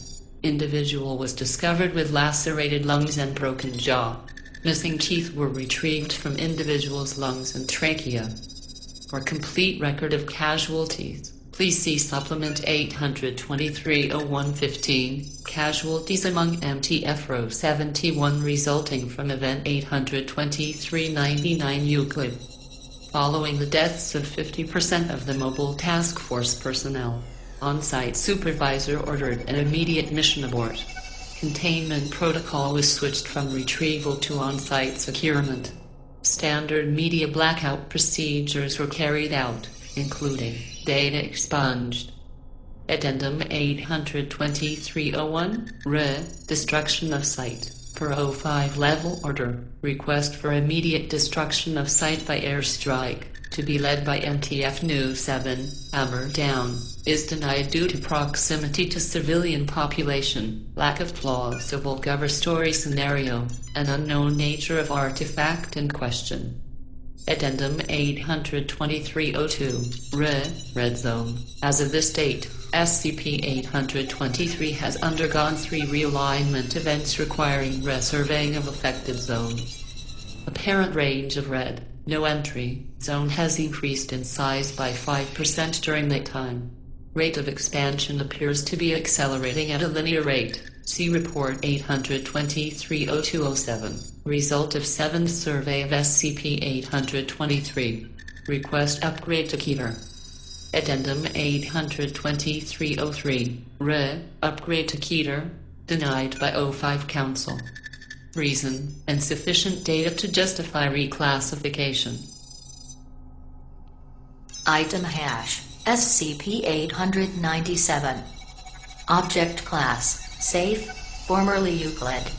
Individual was discovered with lacerated lungs and broken jaw. Missing teeth were retrieved from individual's lungs and trachea. For complete record of casualties, please see Supplement 823-0115, Casualties among MTF Row 71 resulting from Event 823-99 Euclid. Following the deaths of 50% of the Mobile Task Force personnel, on-site supervisor ordered an immediate mission abort. Containment protocol was switched from retrieval to on-site securement. Standard media blackout procedures were carried out, including data expunged. Addendum 823-01, destruction of site. Per 05 level order, request for immediate destruction of site by airstrike, to be led by MTF Nu 7, Hammer Down, is denied due to proximity to civilian population, lack of plausible cover story scenario, and unknown nature of artifact in question. Addendum 823-02, Red Zone. As of this date, SCP-823 has undergone 3 realignment events requiring resurveying of affected zones. Apparent range of red, no entry, zone has increased in size by 5% during that time. Rate of expansion appears to be accelerating at a linear rate. See Report 823-0207. Result of 7th Survey of SCP-823. Request upgrade to Keter. Addendum 823-03. Upgrade to Keter. Denied by 05 Council. Reason: insufficient data to justify reclassification. Item hash SCP-897. Object Class Safe, formerly Euclid.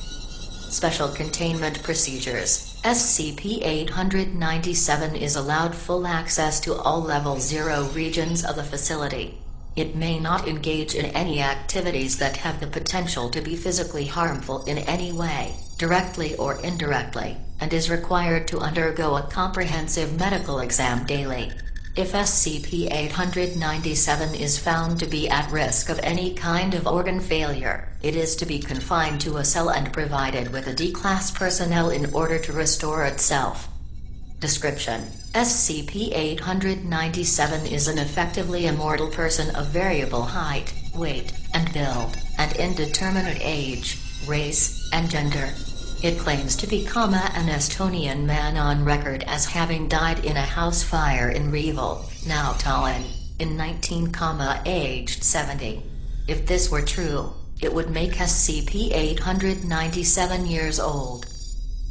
Special Containment Procedures. SCP-897 is allowed full access to all Level 0 regions of the facility. It may not engage in any activities that have the potential to be physically harmful in any way, directly or indirectly, and is required to undergo a comprehensive medical exam daily. If SCP-897 is found to be at risk of any kind of organ failure, it is to be confined to a cell and provided with a D-Class personnel in order to restore itself. Description: SCP-897 is an effectively immortal person of variable height, weight, and build, and indeterminate age, race, and gender. It claims to be an Estonian man on record as having died in a house fire in Reval, now Tallinn, in 19, aged 70. If this were true, it would make SCP-897 years old.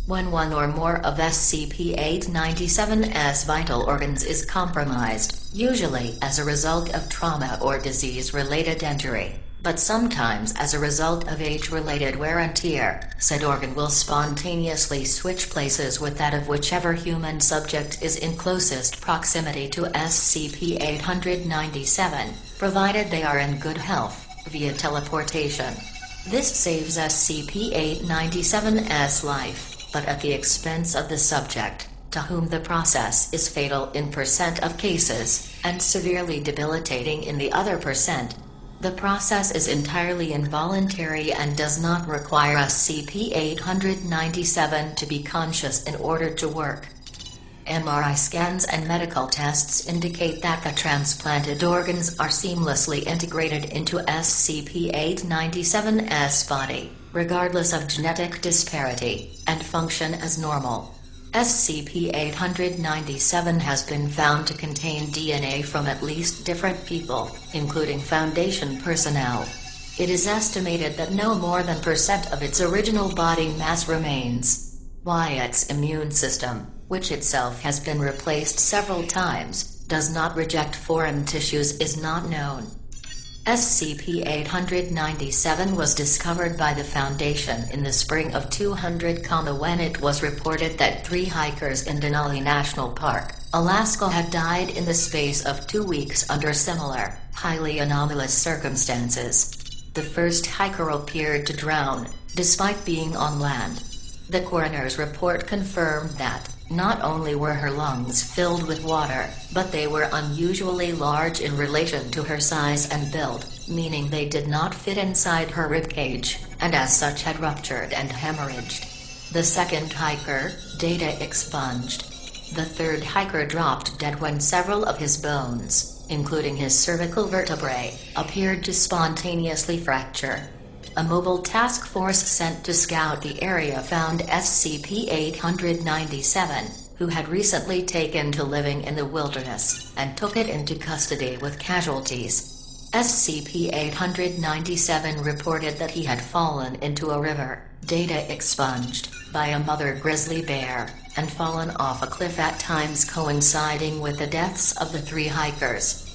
When one or more of SCP-897's vital organs is compromised, usually as a result of trauma or disease-related injury, But sometimes as a result of age-related wear and tear, said organ will spontaneously switch places with that of whichever human subject is in closest proximity to SCP-897, provided they are in good health, via teleportation. This saves SCP-897's life, but at the expense of the subject, to whom the process is fatal in % of cases, and severely debilitating in the other %. The process is entirely involuntary and does not require SCP-897 to be conscious in order to work. MRI scans and medical tests indicate that the transplanted organs are seamlessly integrated into SCP-897's body, regardless of genetic disparity, and function as normal. SCP-897 has been found to contain DNA from at least different people, including Foundation personnel. It is estimated that no more than % of its original body mass remains. Why its immune system, which itself has been replaced several times, does not reject foreign tissues is not known. SCP-897 was discovered by the Foundation in the spring of 200, when it was reported that 3 hikers in Denali National Park, Alaska had died in the space of 2 weeks under similar, highly anomalous circumstances. The first hiker appeared to drown, despite being on land. The coroner's report confirmed that, not only were her lungs filled with water, but they were unusually large in relation to her size and build, meaning they did not fit inside her ribcage, and as such had ruptured and hemorrhaged. The second hiker, data expunged. The third hiker dropped dead when several of his bones, including his cervical vertebrae, appeared to spontaneously fracture. A mobile task force sent to scout the area found SCP-897, who had recently taken to living in the wilderness, and took it into custody with casualties. SCP-897 reported that he had fallen into a river, data expunged, by a mother grizzly bear, and fallen off a cliff at times coinciding with the deaths of the 3 hikers.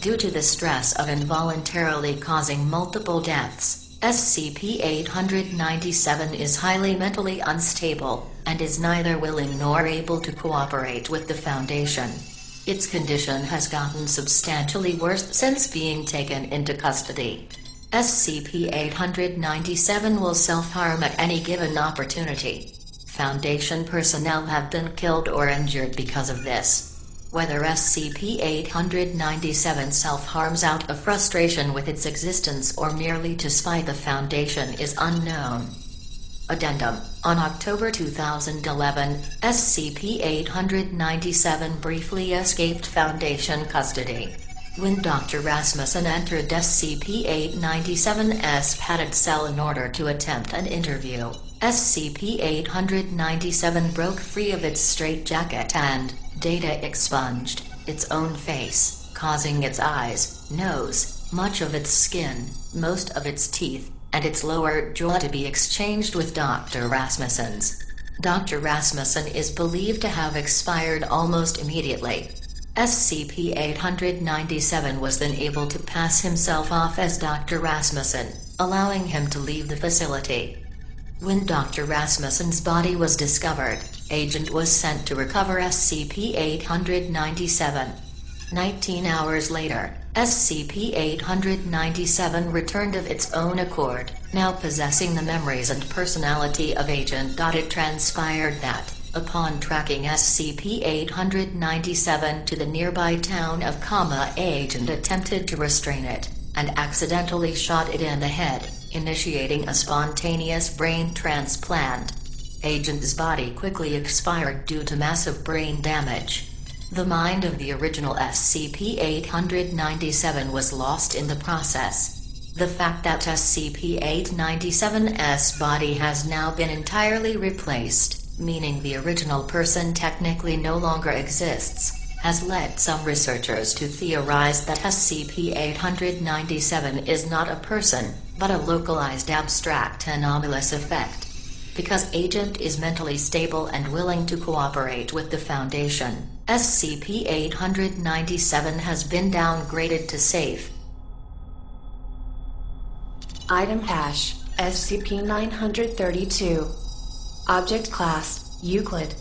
Due to the stress of involuntarily causing multiple deaths, SCP-897 is highly mentally unstable, and is neither willing nor able to cooperate with the Foundation. Its condition has gotten substantially worse since being taken into custody. SCP-897 will self-harm at any given opportunity. Foundation personnel have been killed or injured because of this. Whether SCP-897 self-harms out of frustration with its existence or merely to spite the Foundation is unknown. Addendum: on October 2011, SCP-897 briefly escaped Foundation custody. When Dr. Rasmussen entered SCP-897's padded cell in order to attempt an interview, SCP-897 broke free of its straitjacket and, data expunged, its own face, causing its eyes, nose, much of its skin, most of its teeth, and its lower jaw to be exchanged with Dr. Rasmussen's. Dr. Rasmussen is believed to have expired almost immediately. SCP-897 was then able to pass himself off as Dr. Rasmussen, allowing him to leave the facility. When Dr. Rasmussen's body was discovered, Agent was sent to recover SCP-897. 19 hours later, SCP-897 returned of its own accord, now possessing the memories and personality of Agent. It transpired that, upon tracking SCP-897 to the nearby town of Kama, Agent attempted to restrain it, and accidentally shot it in the head, initiating a spontaneous brain transplant. Agent's body quickly expired due to massive brain damage. The mind of the original SCP-897 was lost in the process. The fact that SCP-897's body has now been entirely replaced, meaning the original person technically no longer exists, has led some researchers to theorize that SCP-897 is not a person, but a localized abstract anomalous effect. Because Agent is mentally stable and willing to cooperate with the Foundation, SCP-897 has been downgraded to safe. Item hash, SCP-932. Object class, Euclid.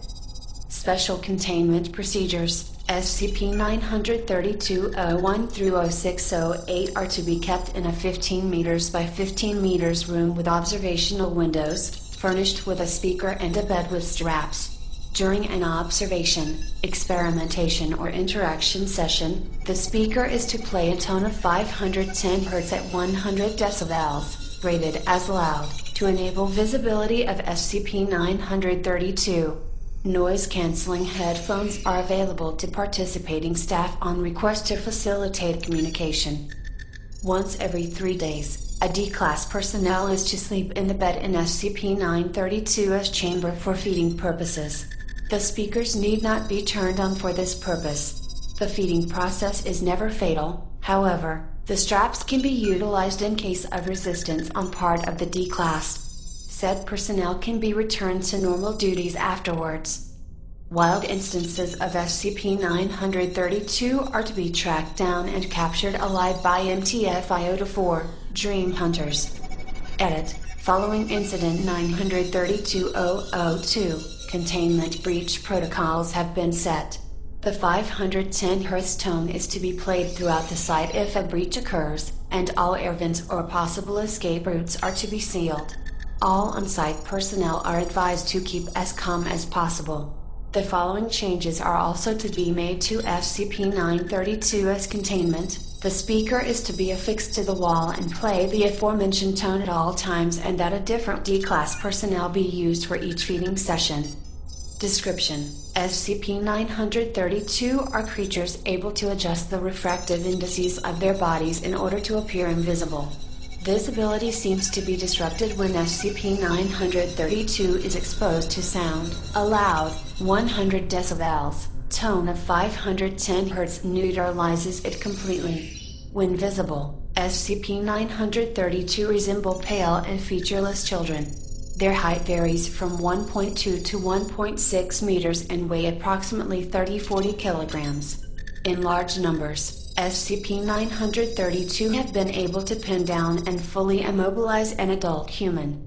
Special containment procedures, SCP-932-01 through 0608 are to be kept in a 15 meters by 15 meters room with observational windows, furnished with a speaker and a bed with straps. During an observation, experimentation or interaction session, the speaker is to play a tone of 510 Hz at 100 decibels, rated as loud, to enable visibility of SCP-932. Noise-canceling headphones are available to participating staff on request to facilitate communication. Once every 3 days, a D-Class personnel is to sleep in the bed in SCP-932's chamber for feeding purposes. The speakers need not be turned on for this purpose. The feeding process is never fatal, however, the straps can be utilized in case of resistance on part of the D-Class. Said personnel can be returned to normal duties afterwards. Wild instances of SCP-932 are to be tracked down and captured alive by MTF-IOTA-4, Dream Hunters. Edit. Following Incident 932-002, containment breach protocols have been set. The 510 Hz tone is to be played throughout the site if a breach occurs, and all air vents or possible escape routes are to be sealed. All on-site personnel are advised to keep as calm as possible. The following changes are also to be made to SCP-932's containment. The speaker is to be affixed to the wall and play the aforementioned tone at all times, and that a different D-Class personnel be used for each feeding session. Description: SCP-932 are creatures able to adjust the refractive indices of their bodies in order to appear invisible. This ability seems to be disrupted when SCP-932 is exposed to sound. A loud, 100 decibels, tone of 510 Hz neutralizes it completely. When visible, SCP-932 resemble pale and featureless children. Their height varies from 1.2 to 1.6 meters and weigh approximately 30-40 kilograms. In large numbers, SCP-932 have been able to pin down and fully immobilize an adult human.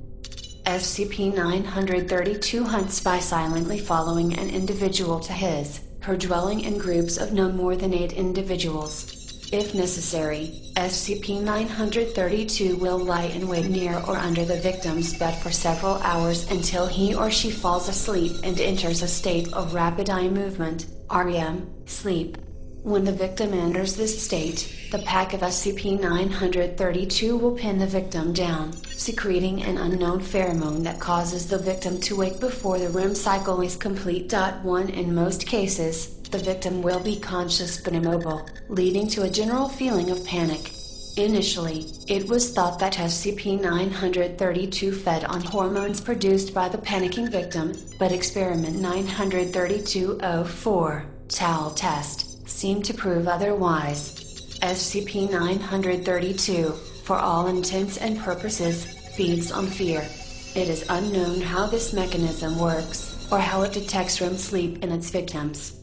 SCP-932 hunts by silently following an individual to his/her dwelling in groups of no more than 8 individuals. If necessary, SCP-932 will lie in wait near or under the victim's bed for several hours until he or she falls asleep and enters a state of rapid eye movement, REM, sleep. When the victim enters this state, the pack of SCP-932 will pin the victim down, secreting an unknown pheromone that causes the victim to wake before the REM cycle is complete. 1. In most cases, the victim will be conscious but immobile, leading to a general feeling of panic. Initially, it was thought that SCP-932 fed on hormones produced by the panicking victim, but Experiment 932-04, Tau test, seemed to prove otherwise. SCP-932, for all intents and purposes, feeds on fear. It is unknown how this mechanism works, or how it detects REM sleep in its victims.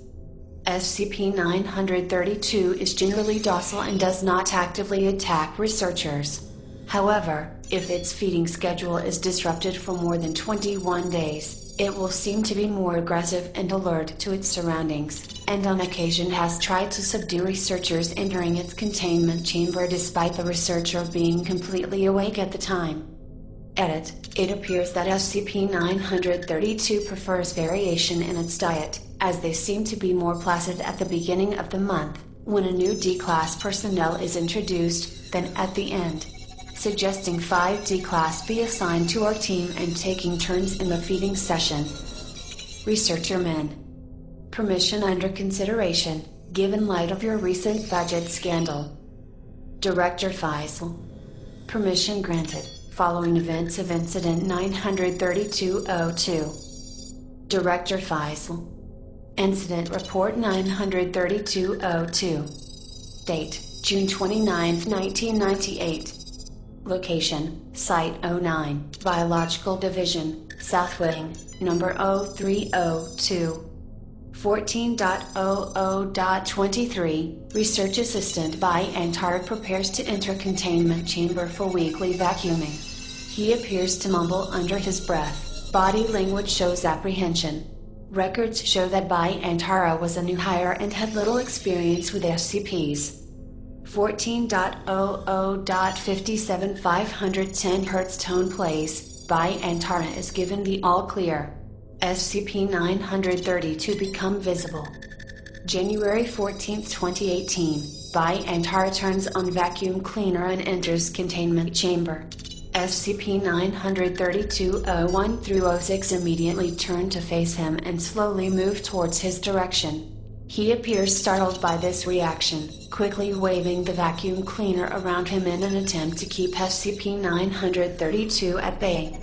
SCP-932 is generally docile and does not actively attack researchers. However, if its feeding schedule is disrupted for more than 21 days, it will seem to be more aggressive and alert to its surroundings, and on occasion has tried to subdue researchers entering its containment chamber despite the researcher being completely awake at the time. Edit. It appears that SCP-932 prefers variation in its diet, as they seem to be more placid at the beginning of the month, when a new D-Class personnel is introduced, than at the end. Suggesting 5 D-Class be assigned to our team and taking turns in the feeding session. Researcher Men. Permission under consideration, given light of your recent budget scandal. Director Faisal. Permission granted, following events of Incident 932-02. Director Faisal. Incident Report 932-02. Date, June 29, 1998. Location, Site 09, Biological Division, South Wing, Number 0302. 14.00.23, Research Assistant by Antara prepares to enter containment chamber for weekly vacuuming. He appears to mumble under his breath. Body language shows apprehension. Records show that Bai Antara was a new hire and had little experience with SCPs. 14.00.57 510 Hz tone plays. Bai Antara is given the all clear. SCP-930 become visible. January 14, 2018. Bai Antara turns on vacuum cleaner and enters containment chamber. SCP-932-01-06 immediately turn to face him and slowly move towards his direction. He appears startled by this reaction, quickly waving the vacuum cleaner around him in an attempt to keep SCP-932 at bay.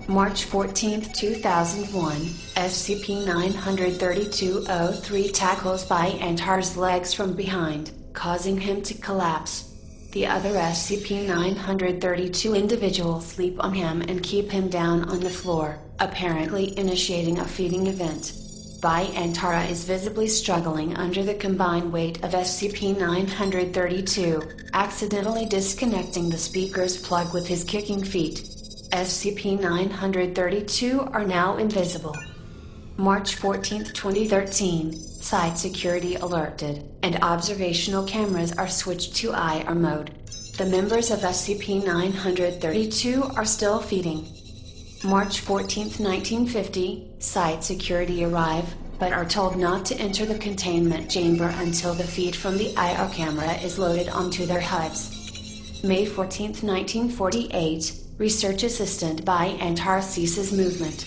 March 14, 2001, SCP-932-03 tackles Bai Antara's legs from behind, causing him to collapse. The other SCP-932 individuals leap on him and keep him down on the floor, apparently initiating a feeding event. Bai Antara is visibly struggling under the combined weight of SCP-932, accidentally disconnecting the speaker's plug with his kicking feet. SCP-932 are now invisible. March 14, 2013, site security alerted, and observational cameras are switched to IR mode. The members of SCP-932 are still feeding. March 14, 1950, site security arrive, but are told not to enter the containment chamber until the feed from the IR camera is loaded onto their HUDs. May 14, 1948, Research Assistant Bai Antara ceases movement.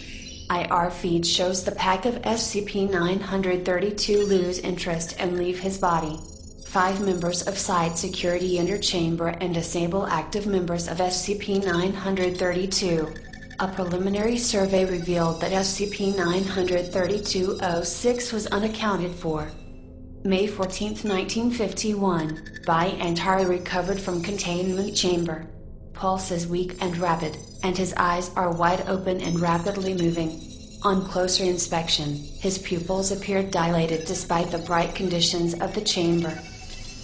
IR feed shows the pack of SCP-932 lose interest and leave his body. 5 members of site security enter chamber and disable active members of SCP-932. A preliminary survey revealed that SCP-932-06 was unaccounted for. May 14, 1951, Bai Antara recovered from containment chamber. Pulse is weak and rapid, and his eyes are wide open and rapidly moving. On closer inspection, his pupils appeared dilated despite the bright conditions of the chamber.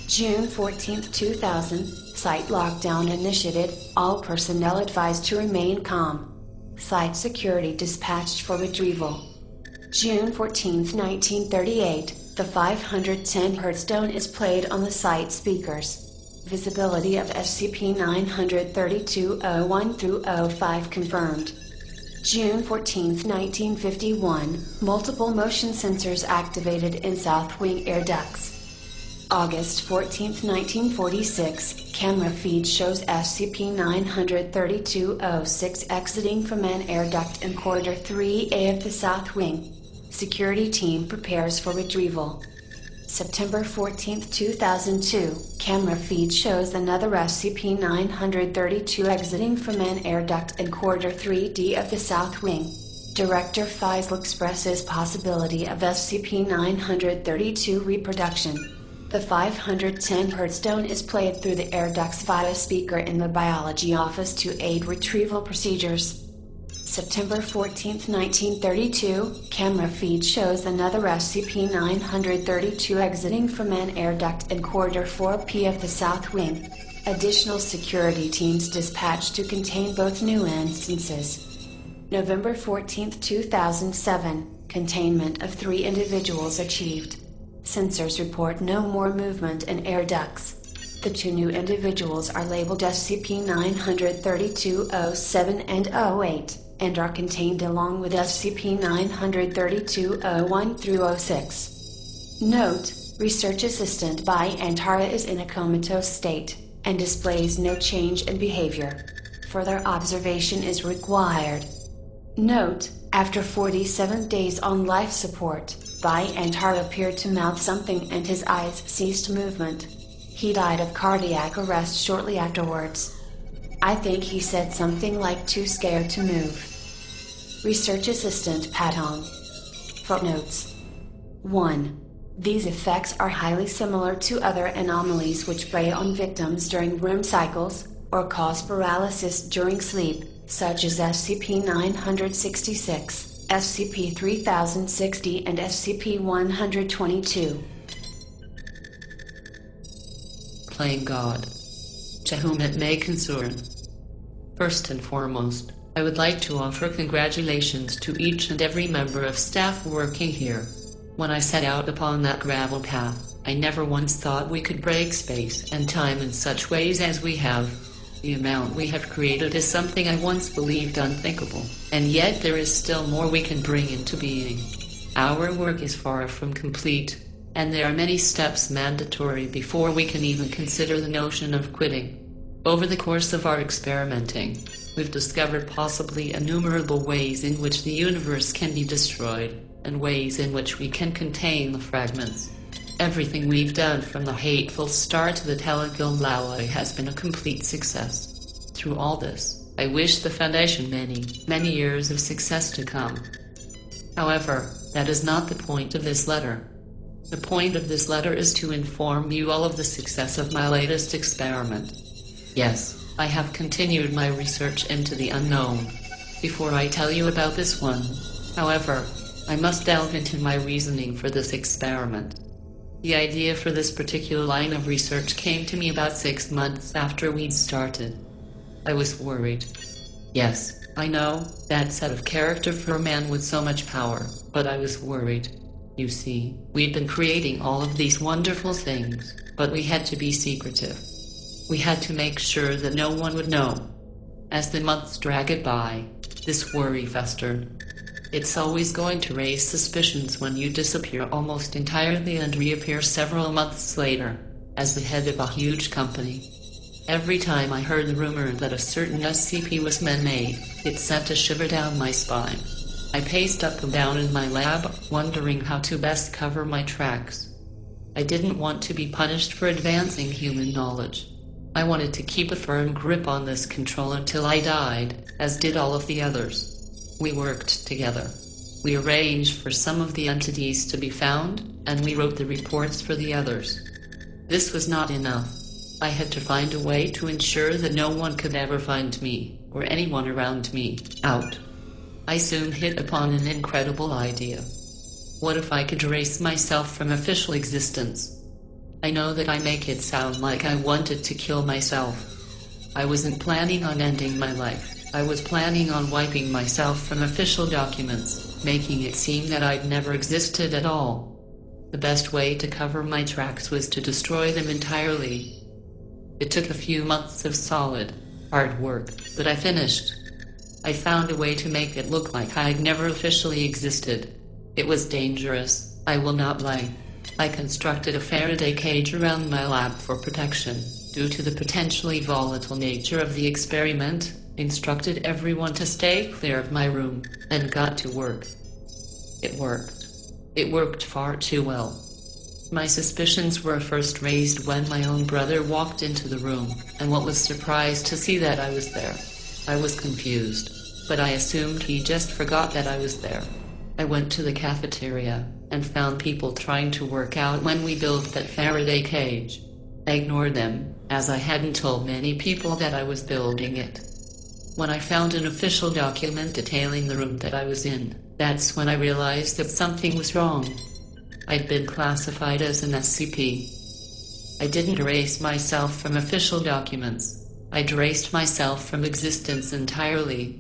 June 14, 2000, site lockdown initiated, all personnel advised to remain calm. Site security dispatched for retrieval. June 14, 1938, the 510 Hz tone is played on the site speakers. Visibility of SCP-932-01-05 confirmed. June 14, 1951, multiple motion sensors activated in South Wing air ducts. August 14, 1946, camera feed shows SCP-932-06 exiting from an air duct in Corridor 3A of the South Wing. Security team prepares for retrieval. September 14, 2002, camera feed shows another SCP-932 exiting from an air duct in Corridor 3D of the South Wing. Director Faisal expresses possibility of SCP-932 reproduction. The 510 Hz tone is played through the air ducts via speaker in the biology office to aid retrieval procedures. September 14, 1932, camera feed shows another SCP-932 exiting from an air duct in Corridor 4P of the South Wing. Additional security teams dispatched to contain both new instances. November 14, 2007, containment of 3 individuals achieved. Sensors report no more movement in air ducts. The 2 new individuals are labeled SCP-932-07 and 08. And are contained along with SCP-932-01-06. Note: Research Assistant Bai Antara is in a comatose state, and displays no change in behavior. Further observation is required. Note: after 47 days on life support, Bai Antara appeared to mouth something and his eyes ceased movement. He died of cardiac arrest shortly afterwards. I think he said something like too scared to move. Research Assistant Patong. Footnotes. 1. These effects are highly similar to other anomalies which prey on victims during REM cycles, or cause paralysis during sleep, such as SCP-966. SCP-3060 and SCP-122. Playing God, to whom it may concern. First and foremost, I would like to offer congratulations to each and every member of staff working here. When I set out upon that gravel path, I never once thought we could break space and time in such ways as we have. The amount we have created is something I once believed unthinkable, and yet there is still more we can bring into being. Our work is far from complete, and there are many steps mandatory before we can even consider the notion of quitting. Over the course of our experimenting, we've discovered possibly innumerable ways in which the universe can be destroyed, and ways in which we can contain the fragments. Everything we've done from the hateful star to the teleguild alloy has been a complete success. Through all this, I wish the Foundation many years of success to come. However, that is not the point of this letter. The point of this letter is to inform you all of the success of my latest experiment. Yes, I have continued my research into the unknown. Before I tell you about this one, however, I must delve into my reasoning for this experiment. The idea for this particular line of research came to me about 6 months after we'd started. I was worried. Yes, I know, that set of character for a man with so much power, but I was worried. You see, we'd been creating all of these wonderful things, but we had to be secretive. We had to make sure that no one would know. As the months dragged by, this worry festered. It's always going to raise suspicions when you disappear almost entirely and reappear several months later, as the head of a huge company. Every time I heard the rumor that a certain SCP was man-made, it sent a shiver down my spine. I paced up and down in my lab, wondering how to best cover my tracks. I didn't want to be punished for advancing human knowledge. I wanted to keep a firm grip on this control until I died, as did all of the others. We worked together. We arranged for some of the entities to be found, and we wrote the reports for the others. This was not enough. I had to find a way to ensure that no one could ever find me, or anyone around me, out. I soon hit upon an incredible idea. What if I could erase myself from official existence? I know that I make it sound like I wanted to kill myself. I wasn't planning on ending my life. I was planning on wiping myself from official documents, making it seem that I'd never existed at all. The best way to cover my tracks was to destroy them entirely. It took a few months of solid, hard work, but I finished. I found a way to make it look like I'd never officially existed. It was dangerous, I will not lie. I constructed a Faraday cage around my lab for protection, due to the potentially volatile nature of the experiment, instructed everyone to stay clear of my room, and got to work. It worked. It worked far too well. My suspicions were first raised when my own brother walked into the room, and was surprised to see that I was there. I was confused, but I assumed he just forgot that I was there. I went to the cafeteria, and found people trying to work out when we built that Faraday cage. I ignored them, as I hadn't told many people that I was building it. When I found an official document detailing the room that I was in, that's when I realized that something was wrong. I'd been classified as an SCP. I didn't erase myself from official documents. I'd erased myself from existence entirely.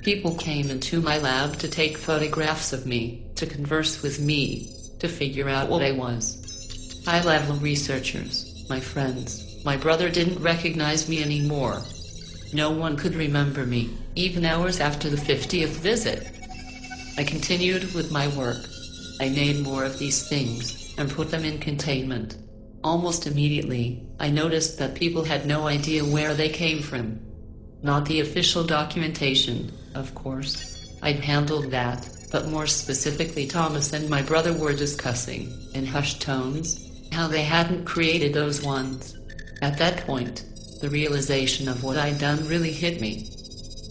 People came into my lab to take photographs of me, to converse with me, to figure out what I was. High-level researchers, my friends, my brother didn't recognize me anymore. No one could remember me, even hours after the 50th visit. I continued with my work. I made more of these things, and put them in containment. Almost immediately, I noticed that people had no idea where they came from. Not the official documentation, of course. I'd handled that, but more specifically Thomas and my brother were discussing, in hushed tones, how they hadn't created those ones. At that point, the realization of what I'd done really hit me.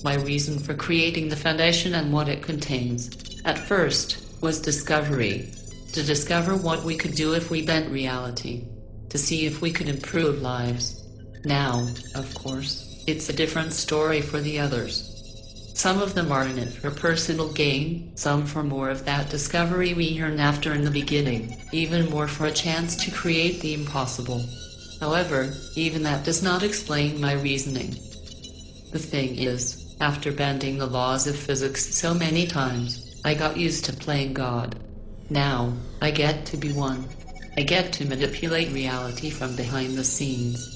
My reason for creating the Foundation and what it contains, at first, was discovery. To discover what we could do if we bent reality. To see if we could improve lives. Now, of course, it's a different story for the others. Some of them are in it for personal gain, some for more of that discovery we yearn after in the beginning, even more for a chance to create the impossible. However, even that does not explain my reasoning. The thing is, after bending the laws of physics so many times, I got used to playing God. Now, I get to be one. I get to manipulate reality from behind the scenes.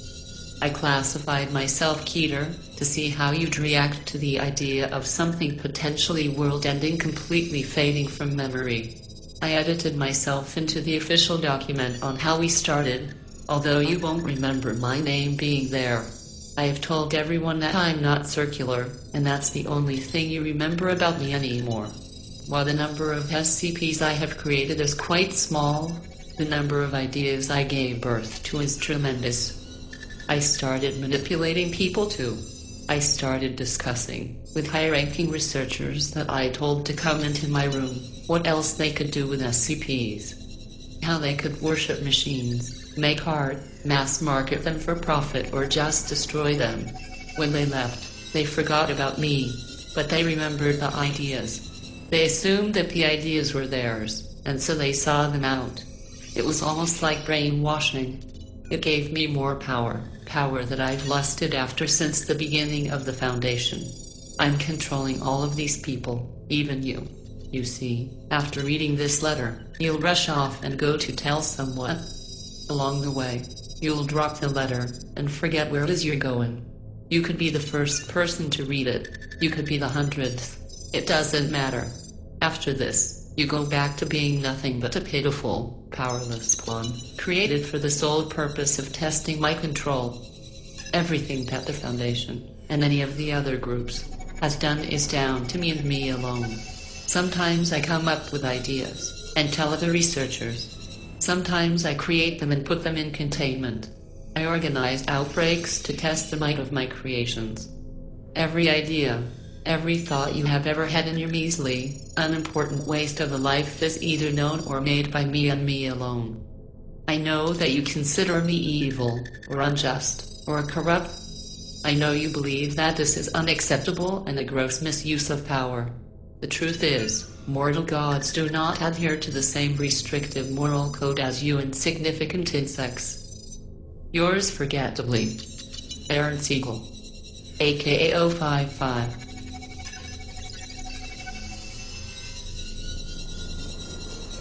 I classified myself Keter, to see how you'd react to the idea of something potentially world-ending completely fading from memory. I edited myself into the official document on how we started, although you won't remember my name being there. I have told everyone that I'm not circular, and that's the only thing you remember about me anymore. While the number of SCPs I have created is quite small, the number of ideas I gave birth to is tremendous. I started manipulating people too. I started discussing with high-ranking researchers that I told to come into my room what else they could do with SCPs. How they could worship machines, make art, mass market them for profit, or just destroy them. When they left, they forgot about me, but they remembered the ideas. They assumed that the ideas were theirs, and so they saw them out. It was almost like brainwashing. It gave me more power that I've lusted after since the beginning of the Foundation. I'm controlling all of these people, even you. You see, after reading this letter, you'll rush off and go to tell someone. Along the way, you'll drop the letter and forget where it is you're going. You could be the first person to read it. You could be the 100th. It doesn't matter. After this, you go back to being nothing but a pitiful, powerless pawn, created for the sole purpose of testing my control. Everything that the Foundation, and any of the other groups, has done is down to me and me alone. Sometimes I come up with ideas, and tell other researchers. Sometimes I create them and put them in containment. I organized outbreaks to test the might of my creations. Every idea, every thought you have ever had in your measly, unimportant waste of a life is either known or made by me and me alone. I know that you consider me evil, or unjust, or corrupt. I know you believe that this is unacceptable and a gross misuse of power. The truth is, mortal gods do not adhere to the same restrictive moral code as you insignificant insects. Yours forgettably, Aaron Siegel, aka 055.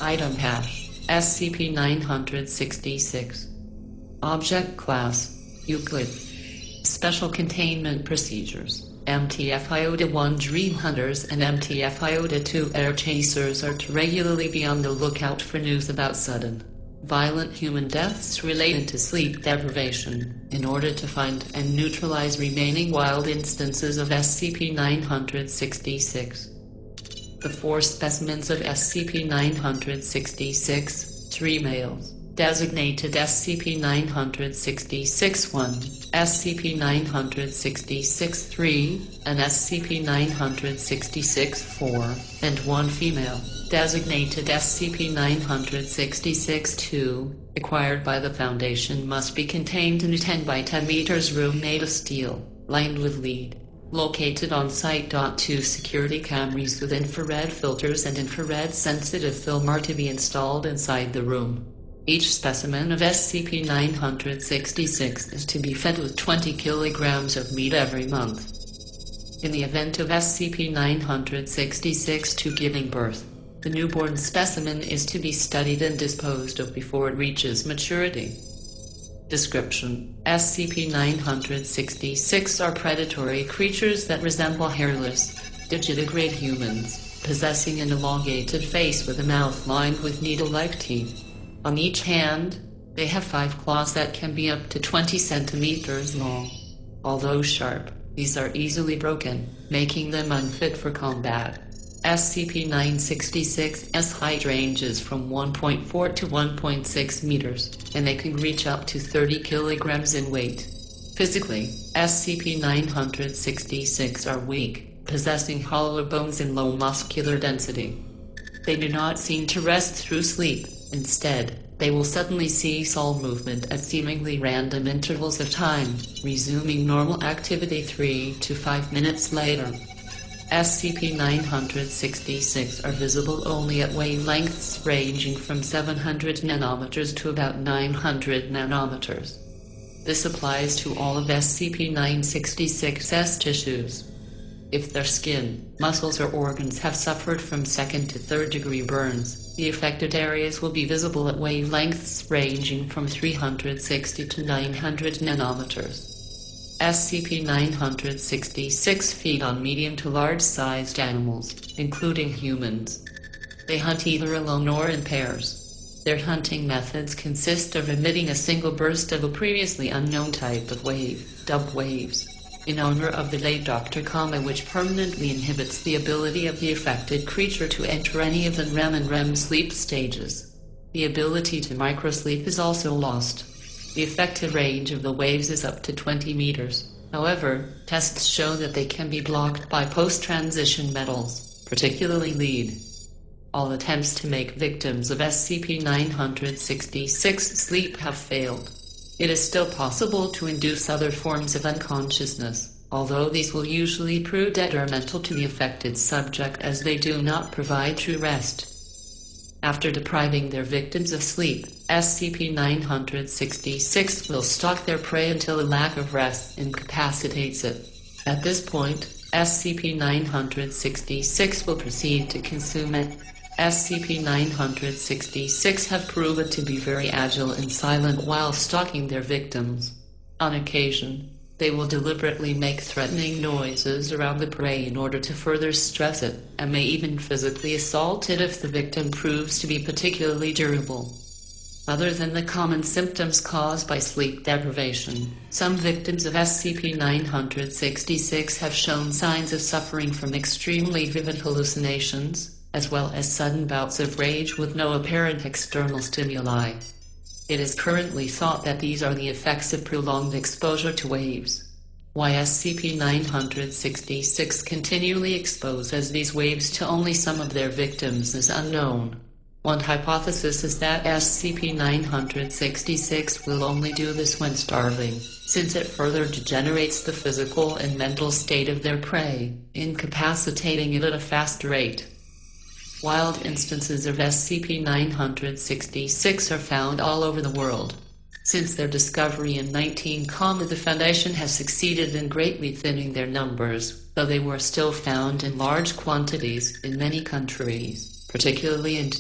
Item hash, SCP-966. Object class, Euclid. Special containment procedures. MTF-1 Dream Hunters and MTF-2 Air Chasers are to regularly be on the lookout for news about sudden, violent human deaths related to sleep deprivation, in order to find and neutralize remaining wild instances of SCP-966. The 4 specimens of SCP-966, 3 males, designated SCP-966-1, SCP-966-3, and SCP-966-4, and 1 female, designated SCP-966-2, acquired by the Foundation, must be contained in a 10 by 10 meters room made of steel, lined with lead. Located on site. 2 security cameras with infrared filters and infrared-sensitive film are to be installed inside the room. Each specimen of SCP-966 is to be fed with 20 kilograms of meat every month. In the event of SCP-966 giving birth, the newborn specimen is to be studied and disposed of before it reaches maturity. Description: SCP-966 are predatory creatures that resemble hairless, digitigrade humans, possessing an elongated face with a mouth lined with needle-like teeth. On each hand, they have 5 claws that can be up to 20 centimeters long. Although sharp, these are easily broken, making them unfit for combat. SCP-966's height ranges from 1.4 to 1.6 meters, and they can reach up to 30 kilograms in weight. Physically, SCP-966 are weak, possessing hollow bones and low muscular density. They do not seem to rest through sleep. Instead, they will suddenly cease all movement at seemingly random intervals of time, resuming normal activity 3 to 5 minutes later. SCP-966 are visible only at wavelengths ranging from 700 nanometers to about 900 nanometers. This applies to all of SCP-966's tissues. If their skin, muscles, or organs have suffered from second to third degree burns, the affected areas will be visible at wavelengths ranging from 360 to 900 nanometers. SCP-966 feed on medium to large-sized animals, including humans. They hunt either alone or in pairs. Their hunting methods consist of emitting a single burst of a previously unknown type of wave, dubbed waves, in honor of the late Dr. Kama, which permanently inhibits the ability of the affected creature to enter any of the REM and REM sleep stages. The ability to microsleep is also lost. The effective range of the waves is up to 20 meters. However, tests show that they can be blocked by post-transition metals, particularly lead. All attempts to make victims of SCP-966 sleep have failed. It is still possible to induce other forms of unconsciousness, although these will usually prove detrimental to the affected subject as they do not provide true rest. After depriving their victims of sleep, SCP-966 will stalk their prey until a lack of rest incapacitates it. At this point, SCP-966 will proceed to consume it. SCP-966 have proven to be very agile and silent while stalking their victims. On occasion, they will deliberately make threatening noises around the prey in order to further stress it, and may even physically assault it if the victim proves to be particularly durable. Other than the common symptoms caused by sleep deprivation, some victims of SCP-966 have shown signs of suffering from extremely vivid hallucinations, as well as sudden bouts of rage with no apparent external stimuli. It is currently thought that these are the effects of prolonged exposure to waves. Why SCP-966 continually exposes these waves to only some of their victims is unknown. One hypothesis is that SCP-966 will only do this when starving, since it further degenerates the physical and mental state of their prey, incapacitating it at a fast rate. Wild instances of SCP-966 are found all over the world. Since their discovery in 1900, the Foundation has succeeded in greatly thinning their numbers, though they were still found in large quantities in many countries, particularly in